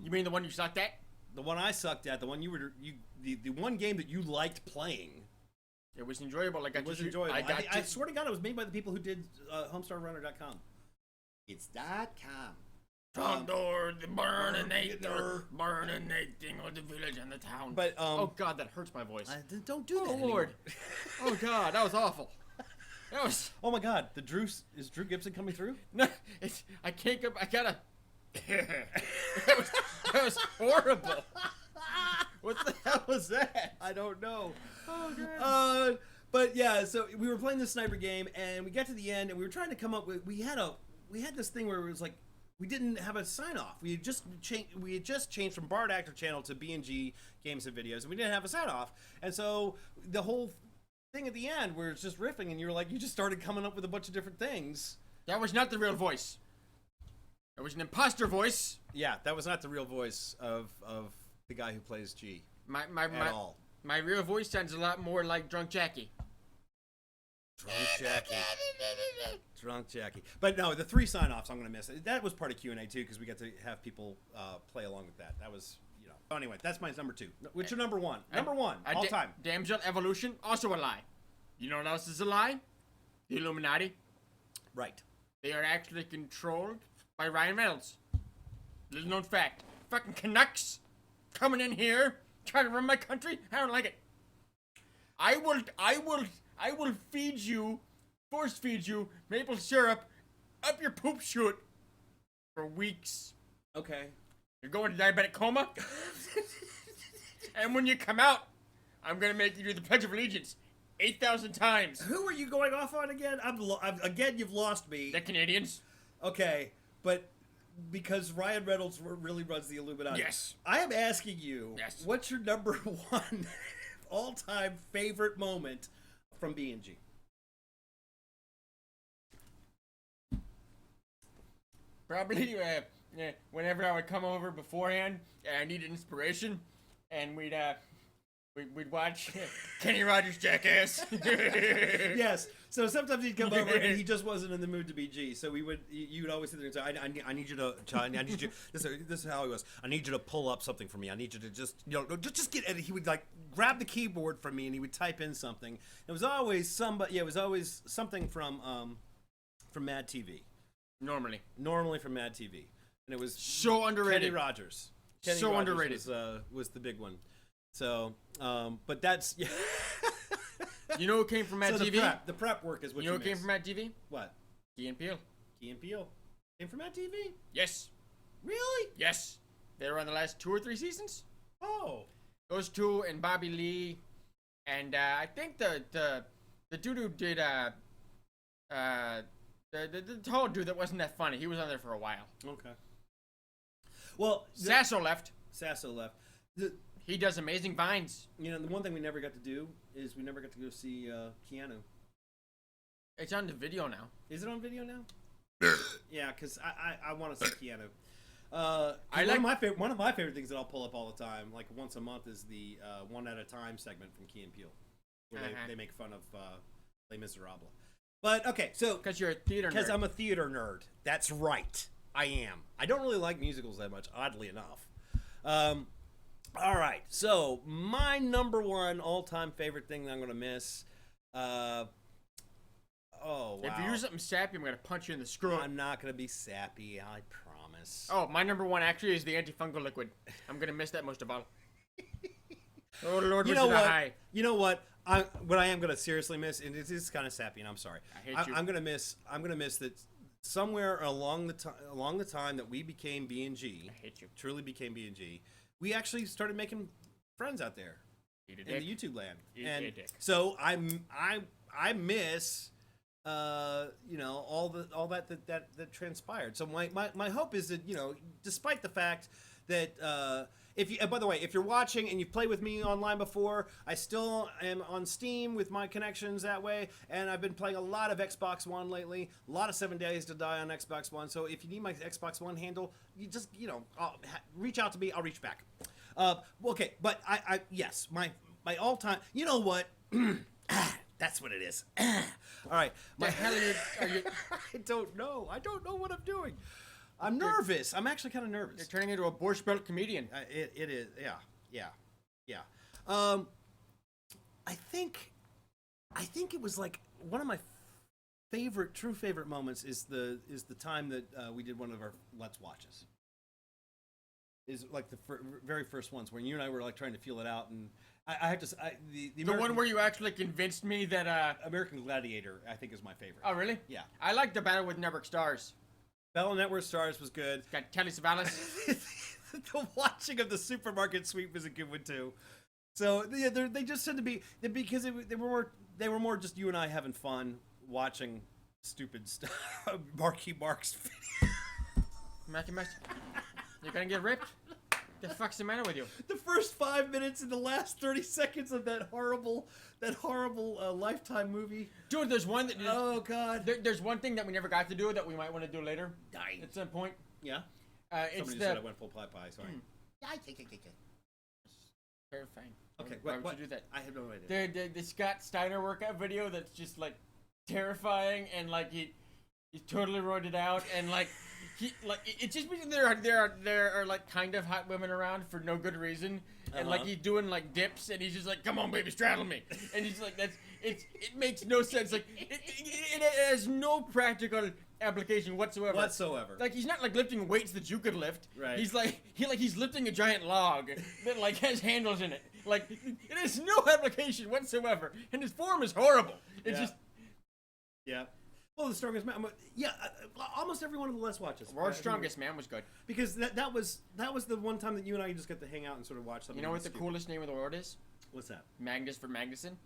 You mean the one you sucked at? The one I sucked at, the one the one game that you liked playing. It was enjoyable. It was enjoyable. I swear to God, it was made by the people who did HomestarRunner.com. It's .com. Condor, the burninating of the village and the town. But oh God, that hurts my voice. Don't do that. Oh Lord. Oh God, that was awful. That was. Oh my God, is Drew Gibson coming through? No, I can't go. I gotta. that was horrible. What the hell was that? I don't know. Oh God. But yeah, so we were playing this sniper game, and we got to the end, and we were trying to come up with. We had this thing where it was like we didn't have a sign off. We had just changed from Bard Actor Channel to BnG Games and Videos, and we didn't have a sign off. And so the whole thing at the end where it's just riffing, and you just started coming up with a bunch of different things. That was not the real voice. It was an imposter voice. Yeah, that was not the real voice of the guy who plays G. At all. My real voice sounds a lot more like Drunk Jackie. Drunk Jackie. But no, the 3 sign-offs I'm going to miss. That was part of Q&A too, because we got to have people play along with that. That was, Anyway, that's my number 2. What's your number 1? Number 1, all time. Damsel Evolution, also a lie. You know what else is a lie? The Illuminati. Right. They are actually controlled by Ryan Reynolds. Little known fact. Fucking Canucks coming in here trying to run my country. I don't like it. I will feed you, force feed you maple syrup up your poop chute for weeks. Okay. You're going to diabetic coma. And when you come out, I'm gonna make you do the Pledge of Allegiance 8,000 times. Who are you going off on again? Again, you've lost me. The Canadians. Okay, but because Ryan Reynolds really runs the Illuminati. Yes. I am asking you, yes, what's your number 1 all-time favorite moment from BnG? Probably whenever I would come over beforehand and I needed inspiration, and we'd watch Kenny Rogers' Jackass. Yes. So sometimes he'd come over and he just wasn't in the mood to be G. So you would always sit there and say, I need you to, I need you. This is how he was. I need you to pull up something for me. I need you to just get. And he would grab the keyboard from me and he would type in something. It was always somebody. Yeah, it was always something from Mad TV. Normally from Mad TV, and it was so underrated. Kenny Rogers. So underrated. Was the big one. So, but that's. Yeah. You know who came from Mad TV? The prep work is what you know you who came from Mad TV? What? Key and Peele. Key and Peele came from Mad TV? Yes. Really? Yes. They were on the last 2 or 3 seasons. Oh. Those 2 and Bobby Lee, and I think the dude who did the tall dude that wasn't that funny. He was on there for a while. Okay. Well, Sasso left. He does amazing vines. The one thing we never got to do is we never got to go see Keanu. It's on the video now. Is it on video now? Yeah, because I want to see Keanu. One of my favorite things that I'll pull up all the time, like once a month, is the One at a Time segment from Key and Peele, where they make fun of Les Miserables. But okay, so because you're a theater nerd. Because I'm a theater nerd. That's right. I am. I don't really like musicals that much, oddly enough. All right, so my number 1 all-time favorite thing that I'm gonna miss. Oh wow! If you do something sappy, I'm gonna punch you in the screw. I'm not gonna be sappy. I promise. Oh, my number 1 actually is the antifungal liquid. I'm gonna miss that most of all. Oh Lord, you know what? High. You know what? What I am gonna seriously miss, and it is kind of sappy, and I'm sorry. I hate you. I'm gonna miss that somewhere along the time that we became BnG. I hate you. Truly became BnG. We actually started making friends out there in the YouTube land. So I miss all that transpired. So my hope is that, despite the fact that by the way, if you're watching and you've played with me online before, I still am on Steam with my connections that way, and I've been playing a lot of Xbox One lately, a lot of 7 Days to Die on Xbox One. So if you need my Xbox One handle, you just reach out to me. I'll reach back. Okay, but yes, my all-time. You know what? That's what it is. All right. The hell are you? I don't know. I don't know what I'm doing. I'm nervous. I'm actually kind of nervous. You're turning into a Borscht Belt comedian. It is. Yeah. I think it was like one of my true favorite moments is the time that we did one of our Let's Watches. Is like the very first ones when you and I were like trying to feel it out, and I have to say, the one where you actually convinced me that American Gladiator, I think, is my favorite. Oh, really? Yeah. I like the Battle with Network Stars. Battle Network Stars was good. It's got Telly Savalas. The watching of the supermarket sweep was a good one too. So yeah, they just tend to be because they were more just you and I having fun watching stupid stuff. Marky Mark's video. Marky Mark, you're gonna get ripped. The fuck's the matter with you? The first 5 minutes and the last 30 seconds of that horrible Lifetime movie. Dude, there's one that. Oh God. There's one thing that we never got to do that we might want to do later. At some point. Yeah. It's Somebody the. said I went full pie. Sorry. Terrifying. Okay. Why would what? you do that? I have no idea. The Scott Steiner workout video that's just like terrifying, and like he's totally roided out, and like. It's just because there are like kind of hot women around for no good reason, and like he's doing like dips, and he's just like, "Come on, baby, straddle me," and he's like, it makes no sense. Like it has no practical application whatsoever. Like he's not like lifting weights that you could lift. Right. He's lifting a giant log that like has handles in it. Like it has no application whatsoever, and his form is horrible. It's just. Yeah. Oh, the Strongest Man. Yeah, almost every one of the Let's Watches. World's Strongest Man was good. Because that was the one time that you and I just got to hang out and sort of watch something. You know what the coolest name of the world is? What's that? Magnus for Magnuson.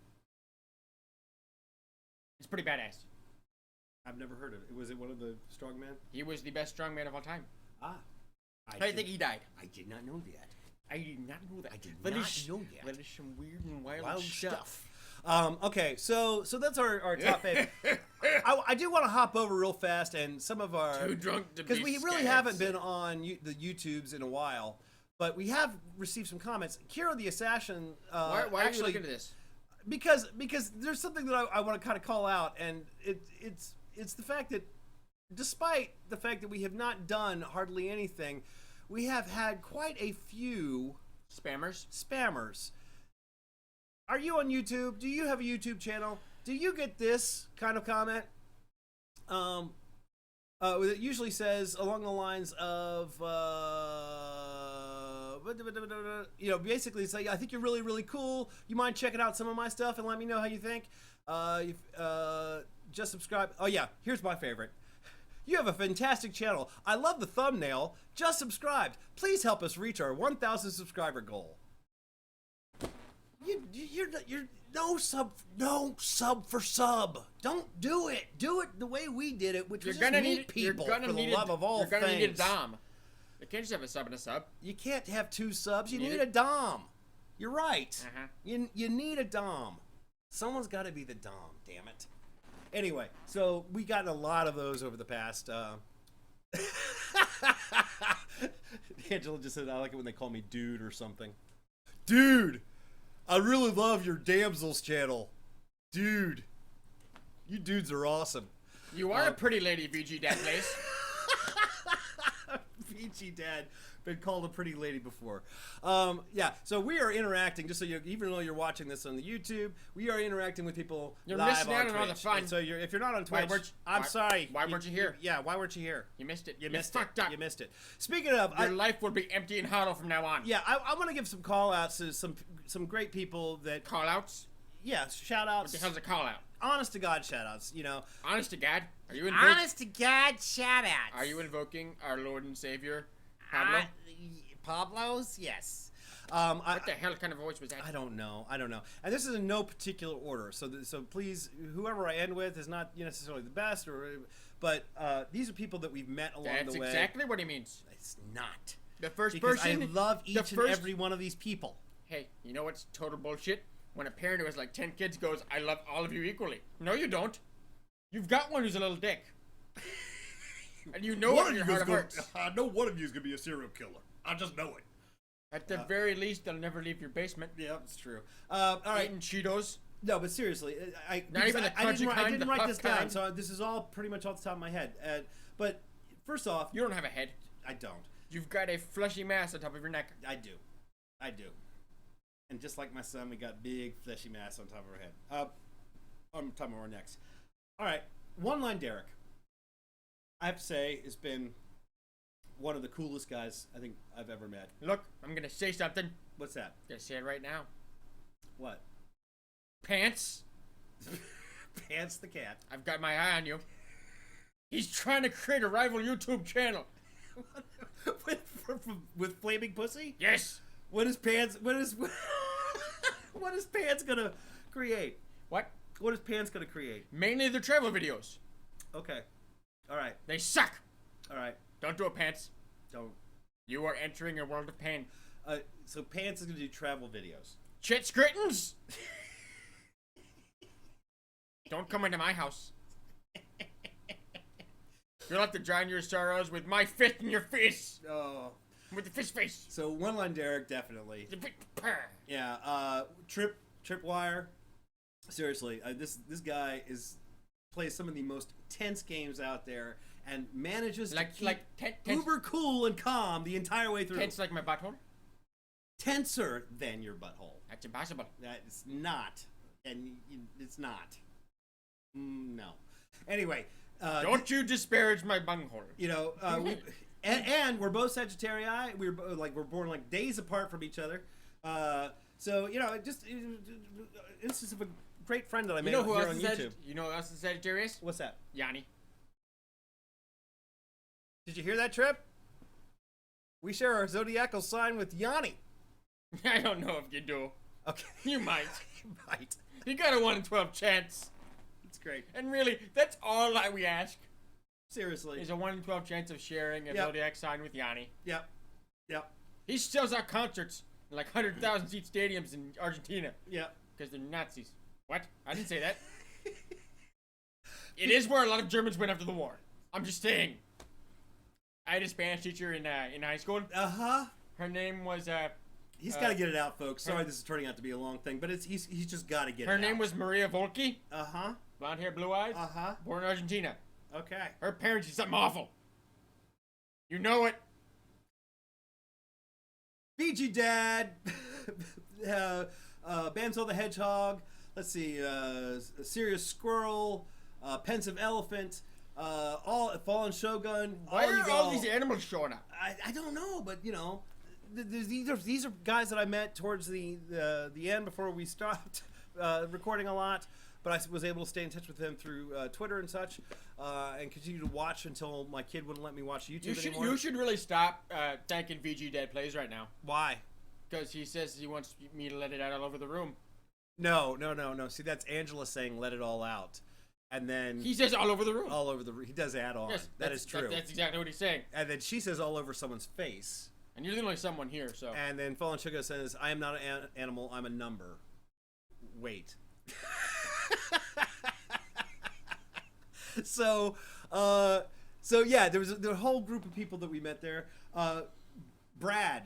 It's pretty badass. I've never heard of it. Was it one of the strongmen? He was the best strongman of all time. Ah. I think he died. I did not know that. I did not know that. I did not know that. That is some weird and wild stuff. Okay, so that's our top favorite. I do want to hop over real fast and some of our Too drunk to be because we really haven't been on the YouTubes in a while, but we have received some comments. Kira the Assassin. Why actually, are you looking at this? Because there's something that I want to kind of call out, and it's the fact that despite the fact that we have not done hardly anything, we have had quite a few spammers. Are you on YouTube? Do you have a YouTube channel? Do you get this kind of comment? It usually says along the lines of, basically it's like, I think you're really, really cool. You mind checking out some of my stuff and let me know how you think? Just subscribe. Oh yeah, here's my favorite. You have a fantastic channel. I love the thumbnail. Just subscribed. Please help us reach our 1,000 subscriber goal. You're no sub for sub. Don't do it. Do it the way we did it, which was just meet people for the love of all things. You're gonna need a dom. You can't just have a sub and a sub. You can't have two subs. You need a dom. You're right. You need a dom. Someone's got to be the dom. Damn it. Anyway, so we got a lot of those over the past. Angela just said, "I like it when they call me dude or something." Dude. I really love your damsels channel. Dude. You dudes are awesome. You are a pretty lady, VG Dad Place. VG Dad. Been called a pretty lady before. Yeah, so we are interacting, just so you, even though you're watching this on the YouTube, we are interacting with people you're live missing out on all the fun. And so if you're not on Twitch, I'm sorry. Why weren't you here? Yeah, why weren't you here? You missed it. You missed fucked it. Up. You missed it. Speaking of, your life will be empty and hollow from now on. Yeah, I want to give some call outs to some great people that call outs. Yeah, shout outs. What the hell's a call out? Honest to God shout outs, you know. Honest to God? Are you Honest to God shout outs. Are you invoking our Lord and Savior, Pablo? Pablo's? Yes. What the hell kind of voice was that? I don't know. And this is in no particular order. So please, whoever I end with is not necessarily the best, but these are people that we've met along the way. That's exactly what he means. It's not. The first because person. I love each and every one of these people. Hey, you know what's total bullshit? When a parent who has like 10 kids goes, I love all of you equally. No, you don't. You've got one who's a little dick. And you know it in your heart of hearts. I know one of you is going to be a serial killer. I just know it. At the very least, they'll never leave your basement. Yeah, it's true. All right. Eating Cheetos. No, but seriously, I didn't write this down, so this is all pretty much off the top of my head. But first off, you don't have a head. I don't. You've got a fleshy mass on top of your neck. I do. And just like my son, we got big fleshy mass on top of our head. On top of our necks. All right, One Line Derek. I have to say, has been one of the coolest guys I think I've ever met. Look, I'm gonna say something. What's that? I'm gonna say it right now. What? Pants. Pants the cat. I've got my eye on you. He's trying to create a rival YouTube channel. with flaming pussy? Yes. What is Pants gonna create? What? What is Pants gonna create? Mainly the travel videos. Okay. All right. They suck. All right. Don't do it, Pants. Don't. You are entering a world of pain. So Pants is gonna do travel videos. Chit Scrittens. Don't come into my house. You'll have to drown your sorrows with my fist in your face. Oh. With the fist face. So One Line Derek, definitely. Yeah. Tripwire. Seriously, this guy plays some of the most tense games out there and manages to keep uber cool and calm the entire way through. Tense like my butthole? Tenser than your butthole. That's impossible. That's not. And it's not. No. Anyway. Don't you disparage my bunghole. You know, and we're both Sagittarii. We're born like days apart from each other. So you know, instance of a great friend that I made here on YouTube. You know who else is Sagittarius? What's that? Yanni. Did you hear that, Trip? We share our zodiacal sign with Yanni. I don't know if you do. Okay. You might. You might. You got a 1 in 12 chance. That's great. And really, that's all that we ask. Seriously. There's a 1 in 12 chance of sharing a zodiac sign with Yanni. Yep. He sells out concerts in like 100,000 seat stadiums in Argentina. Yep. Because they're Nazis. What? I didn't say that. It is where a lot of Germans went after the war. I'm just saying. I had a Spanish teacher in high school. Uh-huh. Her name was he's got to get it out, folks. Sorry, this is turning out to be a long thing, but he's just got to get it out. Her name was Maria Volke. Uh-huh. Blonde hair, blue eyes. Uh-huh. Born in Argentina. Okay. Her parents did something awful. You know it. BnG Dad. Banzo the Hedgehog. Let's see. Serious Squirrel. Pensive Elephant. All Fallen Shogun. Why are all these animals showing up? I don't know, but you know, these are guys that I met towards the end before we stopped recording a lot. But I was able to stay in touch with them through Twitter and such, and continue to watch until my kid wouldn't let me watch YouTube anymore. You should really stop thanking BnG Dad Plays right now. Why? Because he says he wants me to let it out all over the room. No. See, that's Angela saying "let it all out," and then he says all over the room. All over the room. He does add on. Yes, that is true. That's exactly what he's saying. And then she says all over someone's face. And you're the only someone here, so. And then Fallen Sugar says, "I am not an animal. I'm a number." Wait. So yeah, there was a whole group of people that we met there. Brad,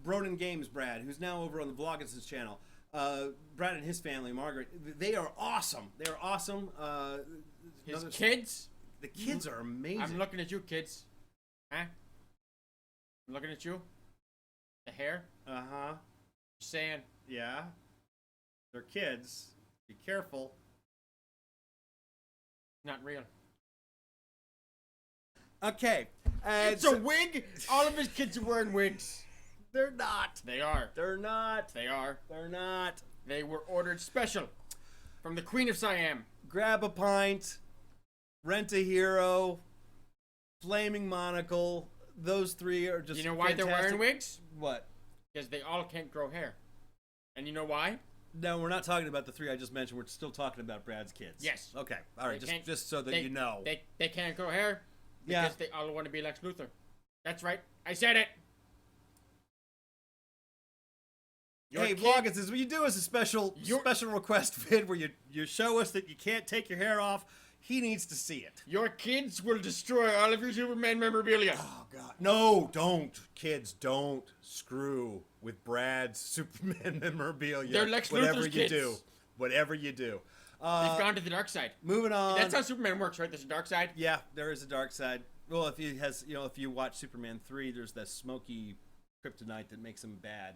Broden Games Brad, who's now over on the Vloggins' channel. Brad and his family, Margaret, they are awesome. They are awesome. His kids? The kids are amazing. I'm looking at you, kids. Huh? I'm looking at you. The hair? Uh-huh. Saying. Yeah. They're kids. Be careful. Not real. Okay. It's a wig? All of his kids are wearing wigs. They're not. They are. They're not. They are. They're not. They were ordered special from the Queen of Siam. Grab a pint. Rent a hero. Flaming monocle. Those three are just You know why fantastic. they're wearing wigs? What? Because they all can't grow hair. And you know why? No, we're not talking about the 3 I just mentioned. We're still talking about Brad's kids. Yes. Okay. All right. Just so that you know. They can't grow hair because they all want to be Lex Luthor. That's right. I said it. Hey, Vloggers, what you do is a special request vid where you show us that you can't take your hair off. He needs to see it. Your kids will destroy all of your Superman memorabilia. Oh, God. No, don't. Kids, don't screw with Brad's Superman memorabilia. They're Lex Luthor's kids. Whatever you do. They've gone to the dark side. Moving on. That's how Superman works, right? There's a dark side. Yeah, there is a dark side. Well, if you watch Superman 3, there's that smoky kryptonite that makes him bad.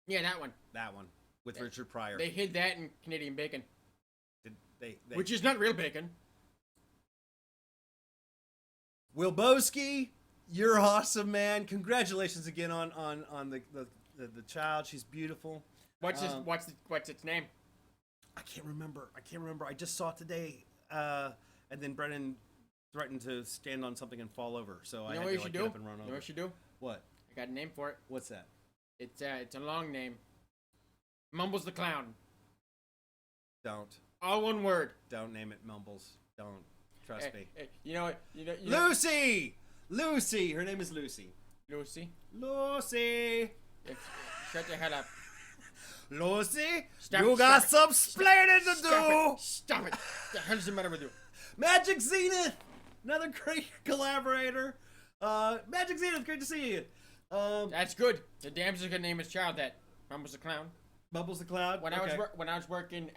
Yeah, that one. That one with Richard Pryor. They hid that in Canadian bacon. Which is not real bacon. Wilbowski, you're awesome, man. Congratulations again on the child. She's beautiful. What's its name? I can't remember. I just saw it today. And then Brennan threatened to stand on something and fall over. So I had to get up and run over. You know what you do? What? I got a name for it. What's that? It's a long name. Mumbles the Clown. Don't. All one word. Don't name it Mumbles. Don't. Trust me. You know what? Lucy! Lucy! Her name is Lucy. Lucy? Lucy! Shut your head up. Lucy, you got some splaining to do! Stop it! What the hell's the matter with you? Magic Zenith! Another great collaborator. Magic Zenith, great to see you. That's good. The damsel could name his child that. Mumbles the Clown. Bubbles the Cloud? When I was working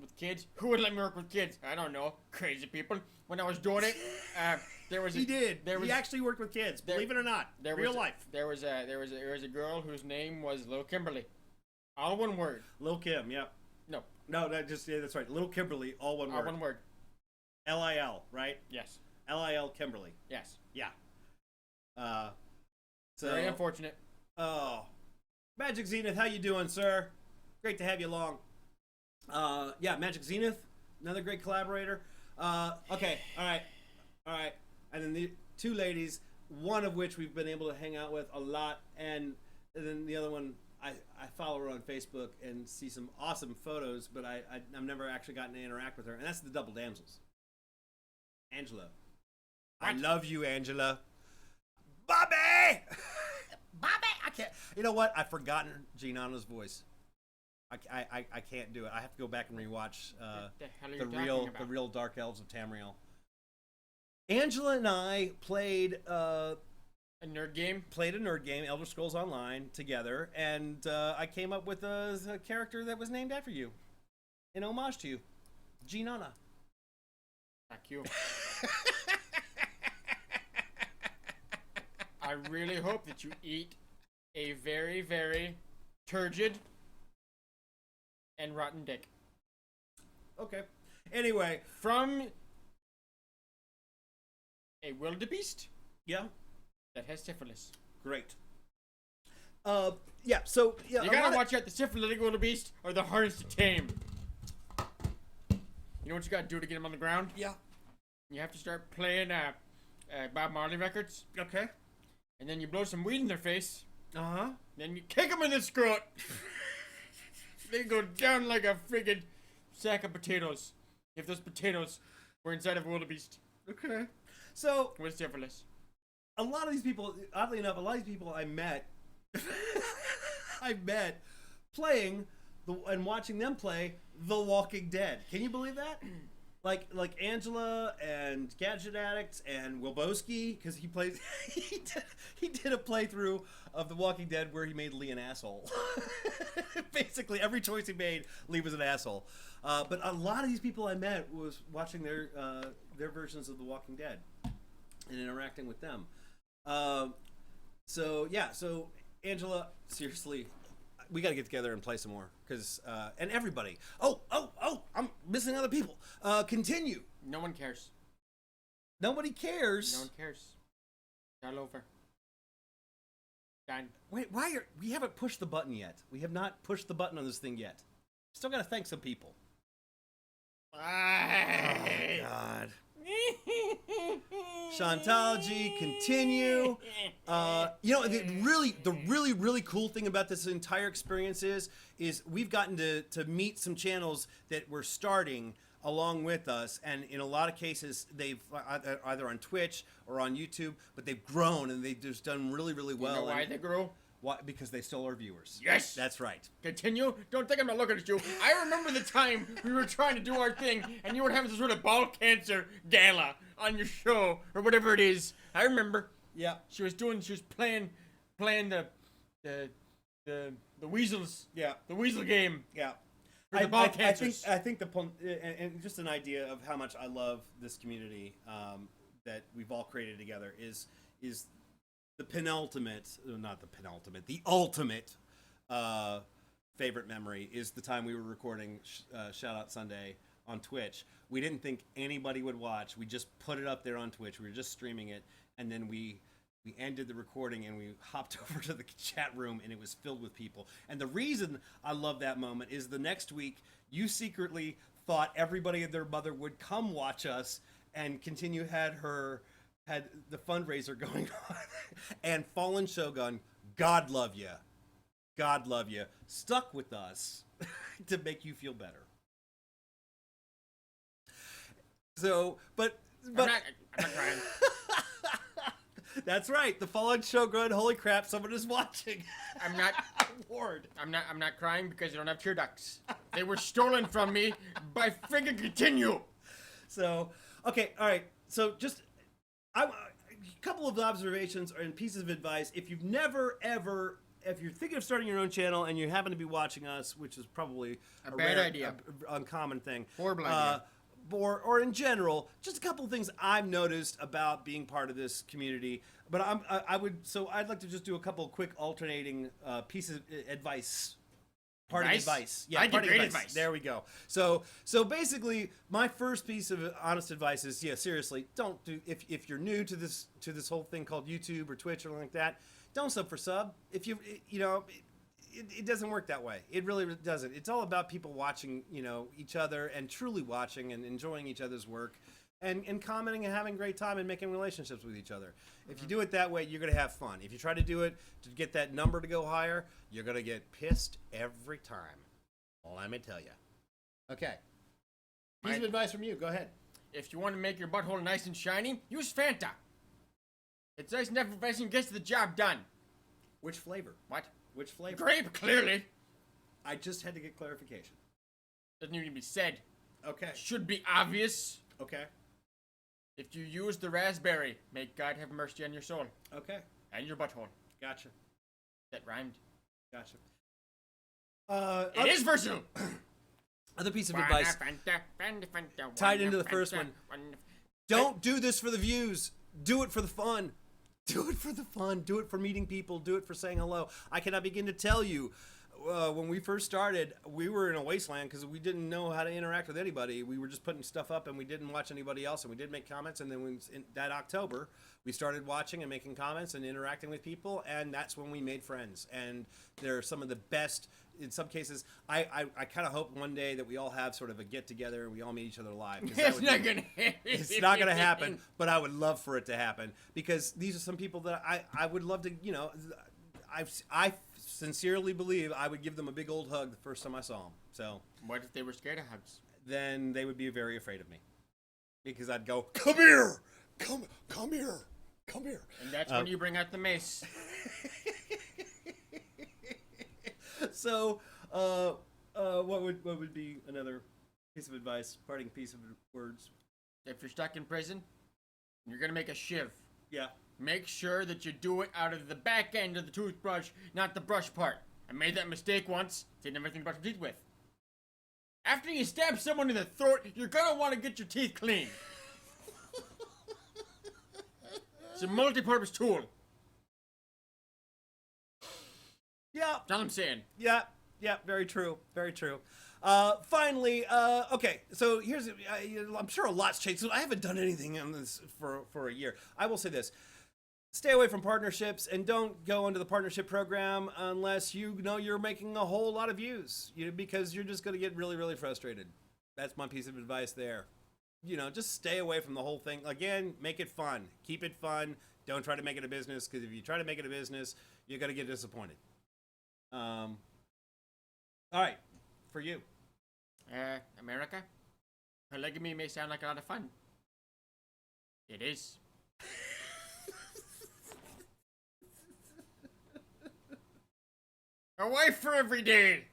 with kids, who would let me work with kids? I don't know. Crazy people. When I was doing it, there was he actually worked with kids, believe it or not. Real life. There was a girl whose name was Little Kimberly. All one word. Lil Kim, yeah. No, that's right. Little Kimberly, all one word. All one word. L-I-L, right? Yes. L-I-L Kimberly. Yes. Yeah. So very unfortunate. Oh, Magic Zenith, how you doing, sir? Great to have you along. Yeah, Magic Zenith, another great collaborator. Okay, all right. And then the 2 ladies, one of which we've been able to hang out with a lot, and then the other one, I follow her on Facebook and see some awesome photos, but I've never actually gotten to interact with her, and that's the Double Damsels. Angela. What? I love you, Angela. Bobby! Bobby! I can't. You know what? I've forgotten Gianna's voice. I can't do it. I have to go back and rewatch the real Dark Elves of Tamriel. Angela and I played a nerd game. Played a nerd game, Elder Scrolls Online, together, and I came up with a character that was named after you, in homage to you, Gianna. Fuck you. I really hope that you eat a very, very turgid and rotten dick. Okay. Anyway, from a wildebeest. Yeah. That has syphilis. Great. Yeah. So yeah, you gotta watch out the syphilitic wildebeest or the hardest to tame. You know what you gotta do to get him on the ground? Yeah. You have to start playing Bob Marley records. Okay. And then you blow some weed in their face. Uh-huh. Then you kick them in the scrot. They go down like a friggin' sack of potatoes. If those potatoes were inside of a wildebeest. Okay. So with syphilis. A lot of these people, oddly enough, I met playing and watching them play The Walking Dead. Can you believe that? Like Angela and Gadget Addict and Wilbowski, because he plays he did a playthrough of The Walking Dead where he made Lee an asshole. Basically, every choice he made, Lee was an asshole. But a lot of these people I met was watching their versions of The Walking Dead and interacting with them. So Angela, seriously, we got to get together and play some more, because and everybody. Oh, I'm missing other people. Continue. No one cares. Nobody cares. No one cares. It's all over. Done. Wait, we haven't pushed the button yet. We have not pushed the button on this thing yet. Still got to thank some people. Oh God. Shantology, continue. The really cool thing about this entire experience is we've gotten to meet some channels that were starting along with us, and in a lot of cases they've either on Twitch or on YouTube, but they've grown and they've just done really well. You know why they grew? Why? Because they stole our viewers. Yes, that's right. Continue. Don't think I'm not looking at you. I remember the time we were trying to do our thing, and you were having some sort of ball cancer gala on your show or whatever it is. I remember. Yeah. She was playing the weasels. Yeah. The weasel game. Yeah. I think and just an idea of how much I love this community that we've all created together is the ultimate favorite memory is the time we were recording Shout Out Sunday on Twitch. We didn't think anybody would watch. We just put it up there on Twitch. We were just streaming it, and then we ended the recording and we hopped over to the chat room and it was filled with people. And the reason I love that moment is the next week you secretly thought everybody and their mother would come watch us, and Continue had the fundraiser going on. And Fallen Shogun, God love you, stuck with us to make you feel better. So, but I'm not crying. That's right. The Fallen Shogun. Holy crap! Someone is watching. I'm not. Ward. I'm not crying because I don't have tear ducts. They were stolen from me by friggin' Continue. So, okay, all right. So just a couple of observations and pieces of advice. If you've never ever, if you're thinking of starting your own channel and you happen to be watching us, which is probably a bad idea, uncommon thing, horrible idea. Or in general, just a couple of things I've noticed about being part of this community. But I'd like to just do a couple of quick alternating pieces of advice. Parting advice. Yeah, I get great advice. There we go. So basically, my first piece of honest advice is, seriously, don't do if you're new to this whole thing called YouTube or Twitch or anything like that, don't sub for sub. If it doesn't work that way. It really doesn't. It's all about people watching, each other and truly watching and enjoying each other's work and commenting and having a great time and making relationships with each other. If you do it that way, you're going to have fun. If you try to do it to get that number to go higher, you're going to get pissed every time. Well, let me tell you. Okay. Piece of advice from you. Go ahead. If you want to make your butthole nice and shiny, use Fanta. It's nice and effervescent and gets the job done. Which flavor? What? Which flavor? Grape, clearly. I just had to get clarification. Doesn't even be said. Okay. Should be obvious. Okay. If you use the raspberry, may God have mercy on your soul. Okay. And your butthole. Gotcha. That rhymed. Gotcha. It is versatile. Other piece of advice tied into the first one. Don't do this for the views. Do it for the fun. Do it for the fun. Do it for meeting people. Do it for saying hello. I cannot begin to tell you, when we first started, we were in a wasteland because we didn't know how to interact with anybody. We were just putting stuff up and we didn't watch anybody else, and we did make comments. And then in that October, we started watching and making comments and interacting with people, and that's when we made friends. And they're some of the best. In some cases, I kind of hope one day that we all have sort of a get together and we all meet each other live. It's not gonna happen. It's not gonna happen, but I would love for it to happen because these are some people that I would love to, I sincerely believe I would give them a big old hug the first time I saw them. So what if they were scared of hugs? Then they would be very afraid of me because I'd go, come here, come here, come here. And that's when you bring out the mace. So, what would be another piece of advice, parting piece of words? If you're stuck in prison, you're gonna make a shiv. Yeah. Make sure that you do it out of the back end of the toothbrush, not the brush part. I made that mistake once. Didn't have anything to brush your teeth with. After you stab someone in the throat, you're gonna want to get your teeth clean. It's a multi-purpose tool. Yeah. That's all I'm saying. Yeah, very true, very true. Finally, okay, so here's, I'm sure a lot's changed. So I haven't done anything on this for a year. I will say this. Stay away from partnerships and don't go into the partnership program unless you know you're making a whole lot of views, because you're just going to get really, really frustrated. That's my piece of advice there. just stay away from the whole thing. Again, make it fun. Keep it fun. Don't try to make it a business, because if you try to make it a business, you're going to get disappointed. All right, for you. America? Polygamy may sound like a lot of fun. It is. A wife for every day.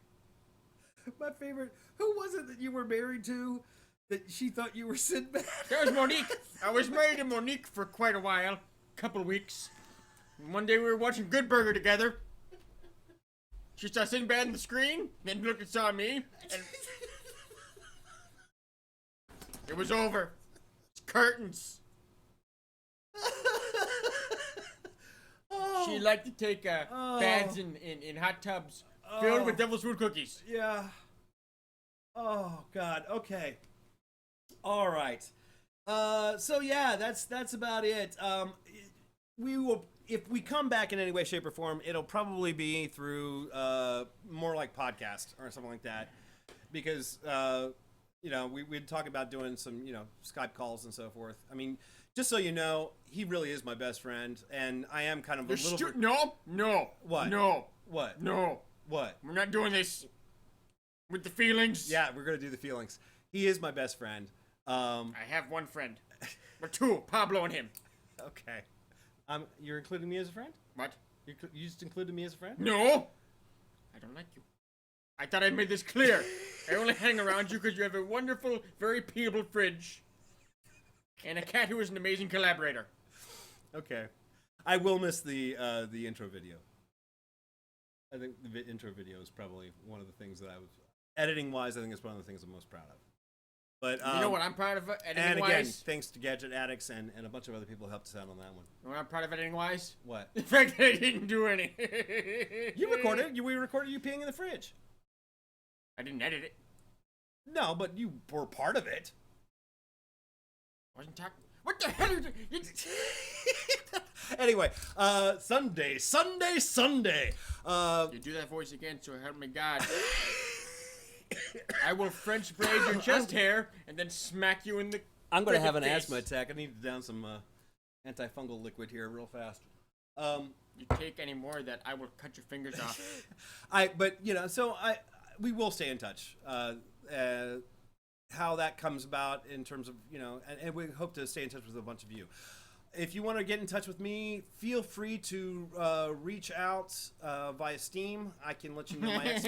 My favorite. Who was it that you were married to that she thought you were Sinbad? That was Monique. I was married to Monique for quite a while. Couple weeks. And one day we were watching Good Burger together. She saw Sinbad on the screen, then looked and saw me, and it was over. It's curtains. She liked to take baths in hot tubs filled with devil's food cookies. Yeah. Oh God. Okay. All right. So yeah, that's about it. We will, if we come back in any way, shape, or form, it'll probably be through more like podcast or something like that, because we'd talk about doing some Skype calls and so forth. I mean, just so you know, he really is my best friend, and I am kind of a little. No. What? No. What? No. What? We're not doing this with the feelings. Yeah, we're gonna do the feelings. He is my best friend. I have one friend. Or two, Pablo and him. Okay. You're including me as a friend? What? You just included me as a friend? No. I don't like you. I thought I made this clear. I only hang around you because you have a wonderful, very peeable fridge. And a cat who is an amazing collaborator. Okay. I will miss the intro video. I think the intro video is probably one of the things that I was... Editing-wise, I think it's one of the things I'm most proud of. But you know what I'm proud of editing-wise? And again, thanks to Gadget Addicts and a bunch of other people who helped us out on that one. You know what I'm proud of editing-wise? What? The fact that I didn't do any. You recorded. We recorded you peeing in the fridge. I didn't edit it. No, but you were part of it. Wasn't talking. What the hell are you? Anyway, Sunday. You do that voice again, so help me God. I will French braid your chest hair and then smack you in the. I'm gonna have an face. asthma attack. I need to down some antifungal liquid here real fast. You take any more of that, I will cut your fingers off. We will stay in touch. How that comes about in terms of, and we hope to stay in touch with a bunch of you. If you want to get in touch with me, feel free to reach out via Steam. I can let you know my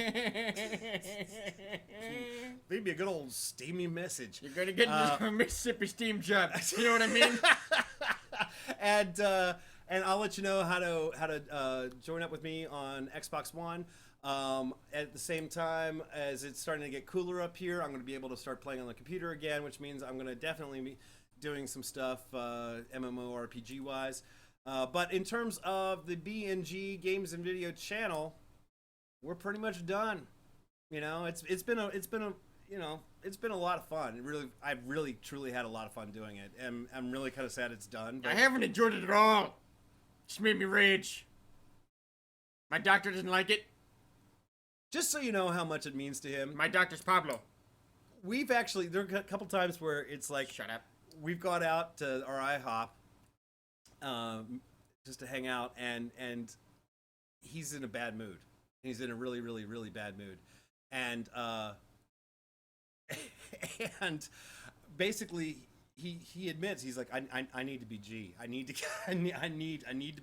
maybe a good old steamy message. You're gonna get into a Mississippi steam job. You know what I mean? And I'll let you know how to join up with me on Xbox One. At the same time as it's starting to get cooler up here, I'm going to be able to start playing on the computer again, which means I'm going to definitely be doing some stuff MMORPG wise. But in terms of the BnG Games and Video channel, we're pretty much done. It's been a lot of fun. I've really truly had a lot of fun doing it, and I'm really kind of sad it's done. But I haven't enjoyed it at all. It's made me rage. My doctor doesn't like it. Just so you know how much it means to him. My doctor's Pablo. There are a couple times where it's like... Shut up. We've gone out to our IHOP just to hang out, and he's in a bad mood. He's in a really, really, really bad mood. And and basically he admits, he's like, I need to be G. I need to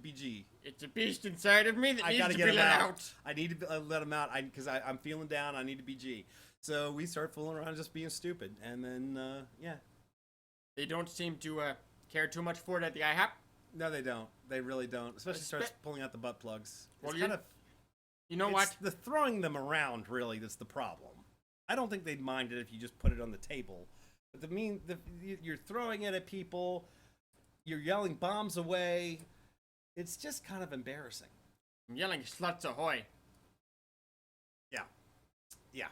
be G. It's a beast inside of me that needs to be let out. I need to let him out because I'm feeling down. I need to be G. So we start fooling around just being stupid. And then, yeah. They don't seem to care too much for it at the IHOP. No, they don't. They really don't. Especially starts pulling out the butt plugs. Well, it's kind of... You know what? The throwing them around, really, that's the problem. I don't think they'd mind it if you just put it on the table. But you're throwing it at people. You're yelling bombs away. It's just kind of embarrassing. I'm yelling sluts ahoy. Yeah. Yeah.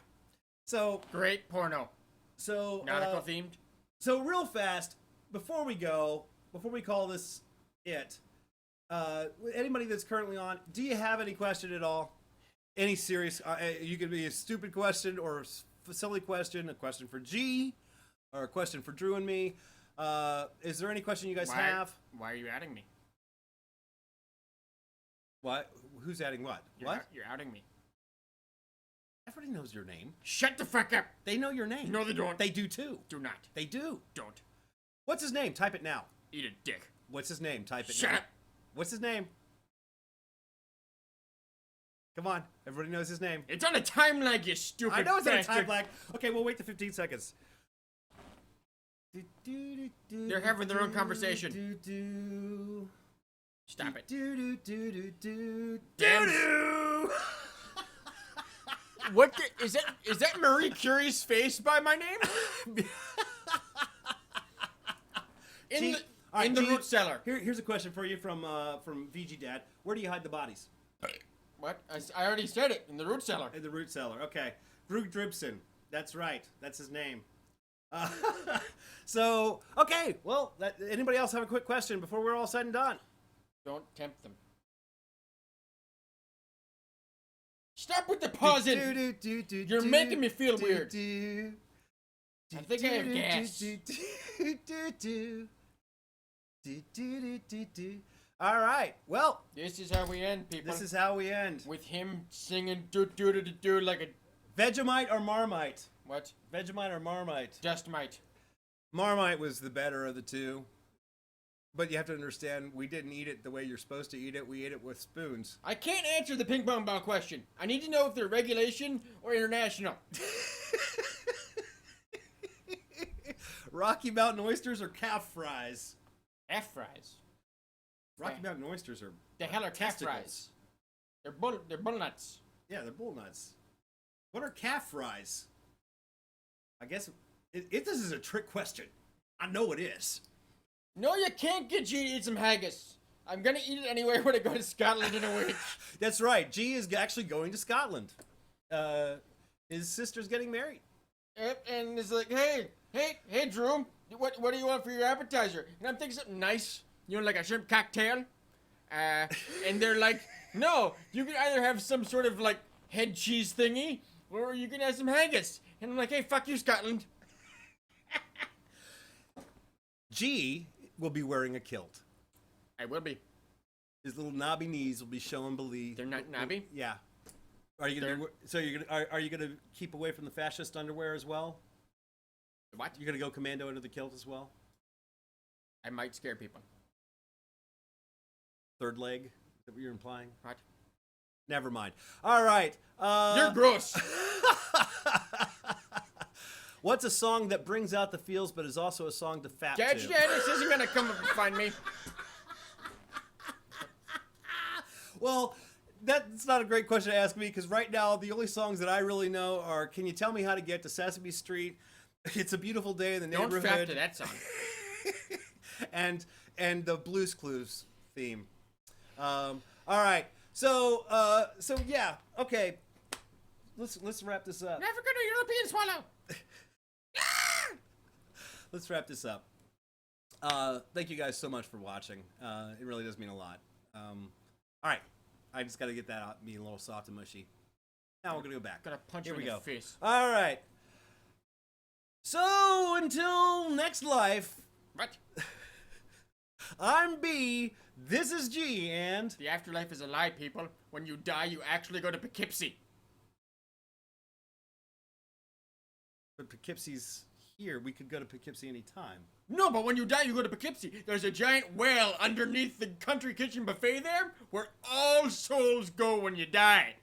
So... Great porno. So... Nautical themed. So real fast, before we call this it, anybody that's currently on, do you have any question at all? Any serious, you could be a stupid question or a silly question, a question for G, or a question for Drew and me. Is there any question you guys have? Why are you adding me? What? Who's adding what? You're outing me. Everybody knows your name. Shut the fuck up. They know your name. No, they don't. They do too. Do not. They do. Don't. What's his name? Type it now. Eat a dick. What's his name? Type it Shut now. up. What's his name? Come on. Everybody knows his name. It's on a time lag, you stupid I know it's on a bastard. time lag. Okay, we'll wait the 15 seconds. They're having their own conversation. Stop it. Damn. What is that Marie Curie's face by my name? In the root cellar. Here's a question for you from VG Dad. Where do you hide the bodies? What? I already said it. In the root cellar. In the root cellar. Okay. Drew Dribson. That's right. That's his name. So, okay. Well, anybody else have a quick question before we're all said and done? Don't tempt them. Stop with the pausing. You're making me feel weird. I think I have gas. All right. Well, This is how we end, people. this is how we end. With him singing do like a Vegemite or Marmite? what? Vegemite or Marmite? Just might. Marmite was the better of the two. But you have to understand, we didn't eat it the way you're supposed to eat it. We ate it with spoons. I can't answer the ping pong ball question. I need to know if they're regulation or international. Rocky Mountain oysters or calf fries? Calf fries. Rocky Yeah. Mountain oysters are The hell are calf testicles. fries? They're bull nuts. Yeah, they're bull nuts. What are calf fries? I guess if this is a trick question, I know it is. No, you can't get G to eat some haggis. I'm gonna eat it anyway when I go to Scotland in a week. That's right. G is actually going to Scotland. His sister's getting married. Yep, and it's like, hey, Drew, what do you want for your appetizer? And I'm thinking something nice, like a shrimp cocktail. And they're like, no, you can either have some sort of like head cheese thingy, or you can have some haggis. And I'm like, hey, fuck you, Scotland. G will be wearing a kilt. I will be. His little knobby knees will be showing believe. They're not knobby? Yeah. Are you gonna keep away from the fascist underwear as well? What? You're gonna go commando into the kilt as well? I might scare people. Third leg? Is that what you're implying? What? Never mind. All right. You're gross. What's a song that brings out the feels, but is also a song to fap Judge to? Dennis isn't gonna come up and find me. Well, that's not a great question to ask me, because right now the only songs that I really know are "Can You Tell Me How to Get to Sesame Street," "It's a Beautiful Day in the Don't fap Neighborhood," to that song. and the Blues Clues theme. All right. So yeah. Okay. Let's wrap this up. Never gonna European swallow. Let's wrap this up. Thank you guys so much for watching. It really does mean a lot. All right, I just got to get that out, being a little soft and mushy. Now we're gonna go back. Gonna punch Here you we in go. the face. All right. So until next life, What? I'm B. This is G, and The afterlife is a lie, people. When you die, you actually go to Poughkeepsie. but Poughkeepsie's here. We could go to Poughkeepsie anytime. No, but when you die, you go to Poughkeepsie. There's a giant well underneath the country kitchen buffet there, where all souls go when you die.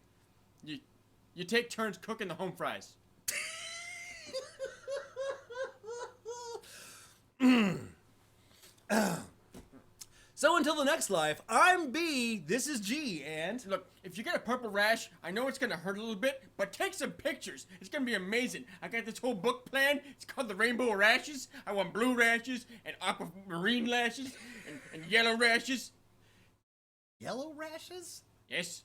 You take turns cooking the home fries. So until the next life, I'm B. This is G, and Look, if you get a purple rash, I know it's gonna hurt a little bit, but take some pictures. It's gonna be amazing. I got this whole book planned. It's called The Rainbow Rashes. I want blue rashes, and aquamarine rashes, and yellow rashes. yellow rashes. Yes,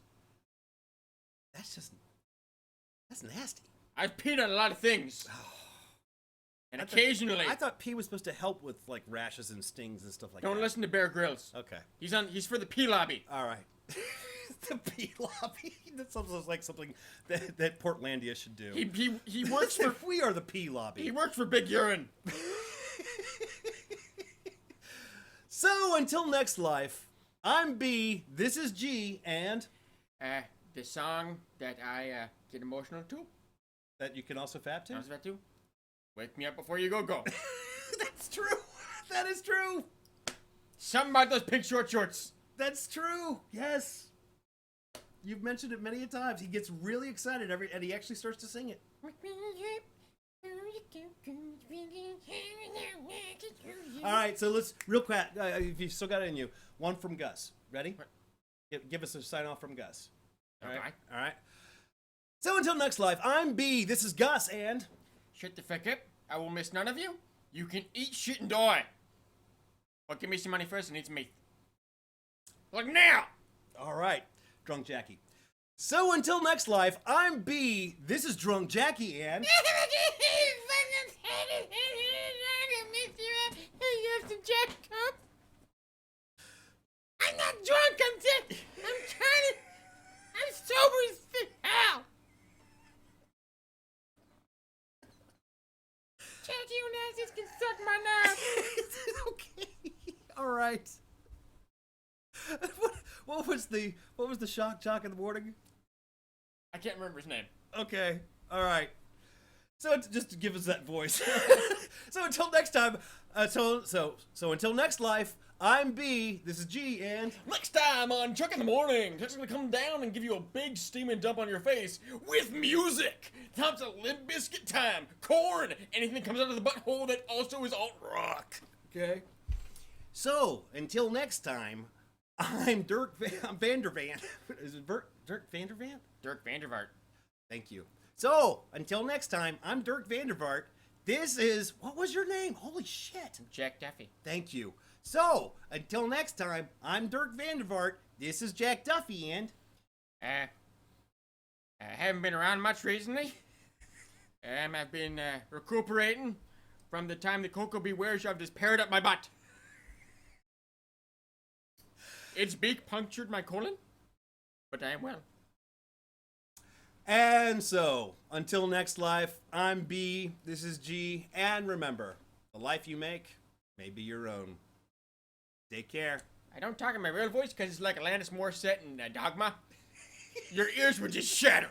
That's nasty. I've peed on a lot of things. And occasionally, I thought pee was supposed to help with like rashes and stings and stuff like that. don't listen to Bear Grylls. Okay. He's for the pee lobby. All right. The pee P lobby. That sounds like something that Portlandia should do. He works for We are the P lobby. he works for Big Urine. So until next life, I'm B, this is G, and The song that I get emotional to. that you can also fap to? How's that too? Wake me up before you go. That's true. That is true. Something about those pink shorts. That's true. Yes. You've mentioned it many a times. He gets really excited and he actually starts to sing it. All right, so let's real quick. If you still got it in you, one from Gus. Ready? Give us a sign off from Gus. All right. Okay. All right. So until next life, I'm B. This is Gus, and Shut the fuck up. I will miss none of you. You can eat shit and die. But give me some money first and eat some meat. Like now! all right, Drunk Jackie. So until next life, I'm B. This is Drunk Jackie, and I'm not drunk, I'm sober as hell. Jackie Onassis can suck my nuts. okay. All right. What was the shock jock in the morning? I can't remember his name. Okay. All right. So just to give us that voice. So until next time. So until next life. I'm B. This is G. And Next time on Chuck in the Morning, Chuck's gonna come down and give you a big steaming dump on your face with music. Time's a Limp Biscuit time. Corn. Anything that comes out of the butthole that also is alt rock. okay. So until next time, I'm I'm Vandervan. Is it Dirk Vandervan? Dirk Vandervaart. Thank you. So until next time, I'm Dirk Vandervaart. This is what was your name? Holy shit! Jack Duffy. Thank you. So, until next time, I'm Dirk Vandervaart. This is Jack Duffy, and I haven't been around much recently. I've been recuperating from the time the Cocoa Beware shoved his parrot up my butt. Its beak punctured my colon, but I am well. And so, until next life, I'm B, this is G, and remember, the life you make may be your own. Take care. I don't talk in my real voice because it's like Alanis Morissette and Dogma. Your ears would just shatter.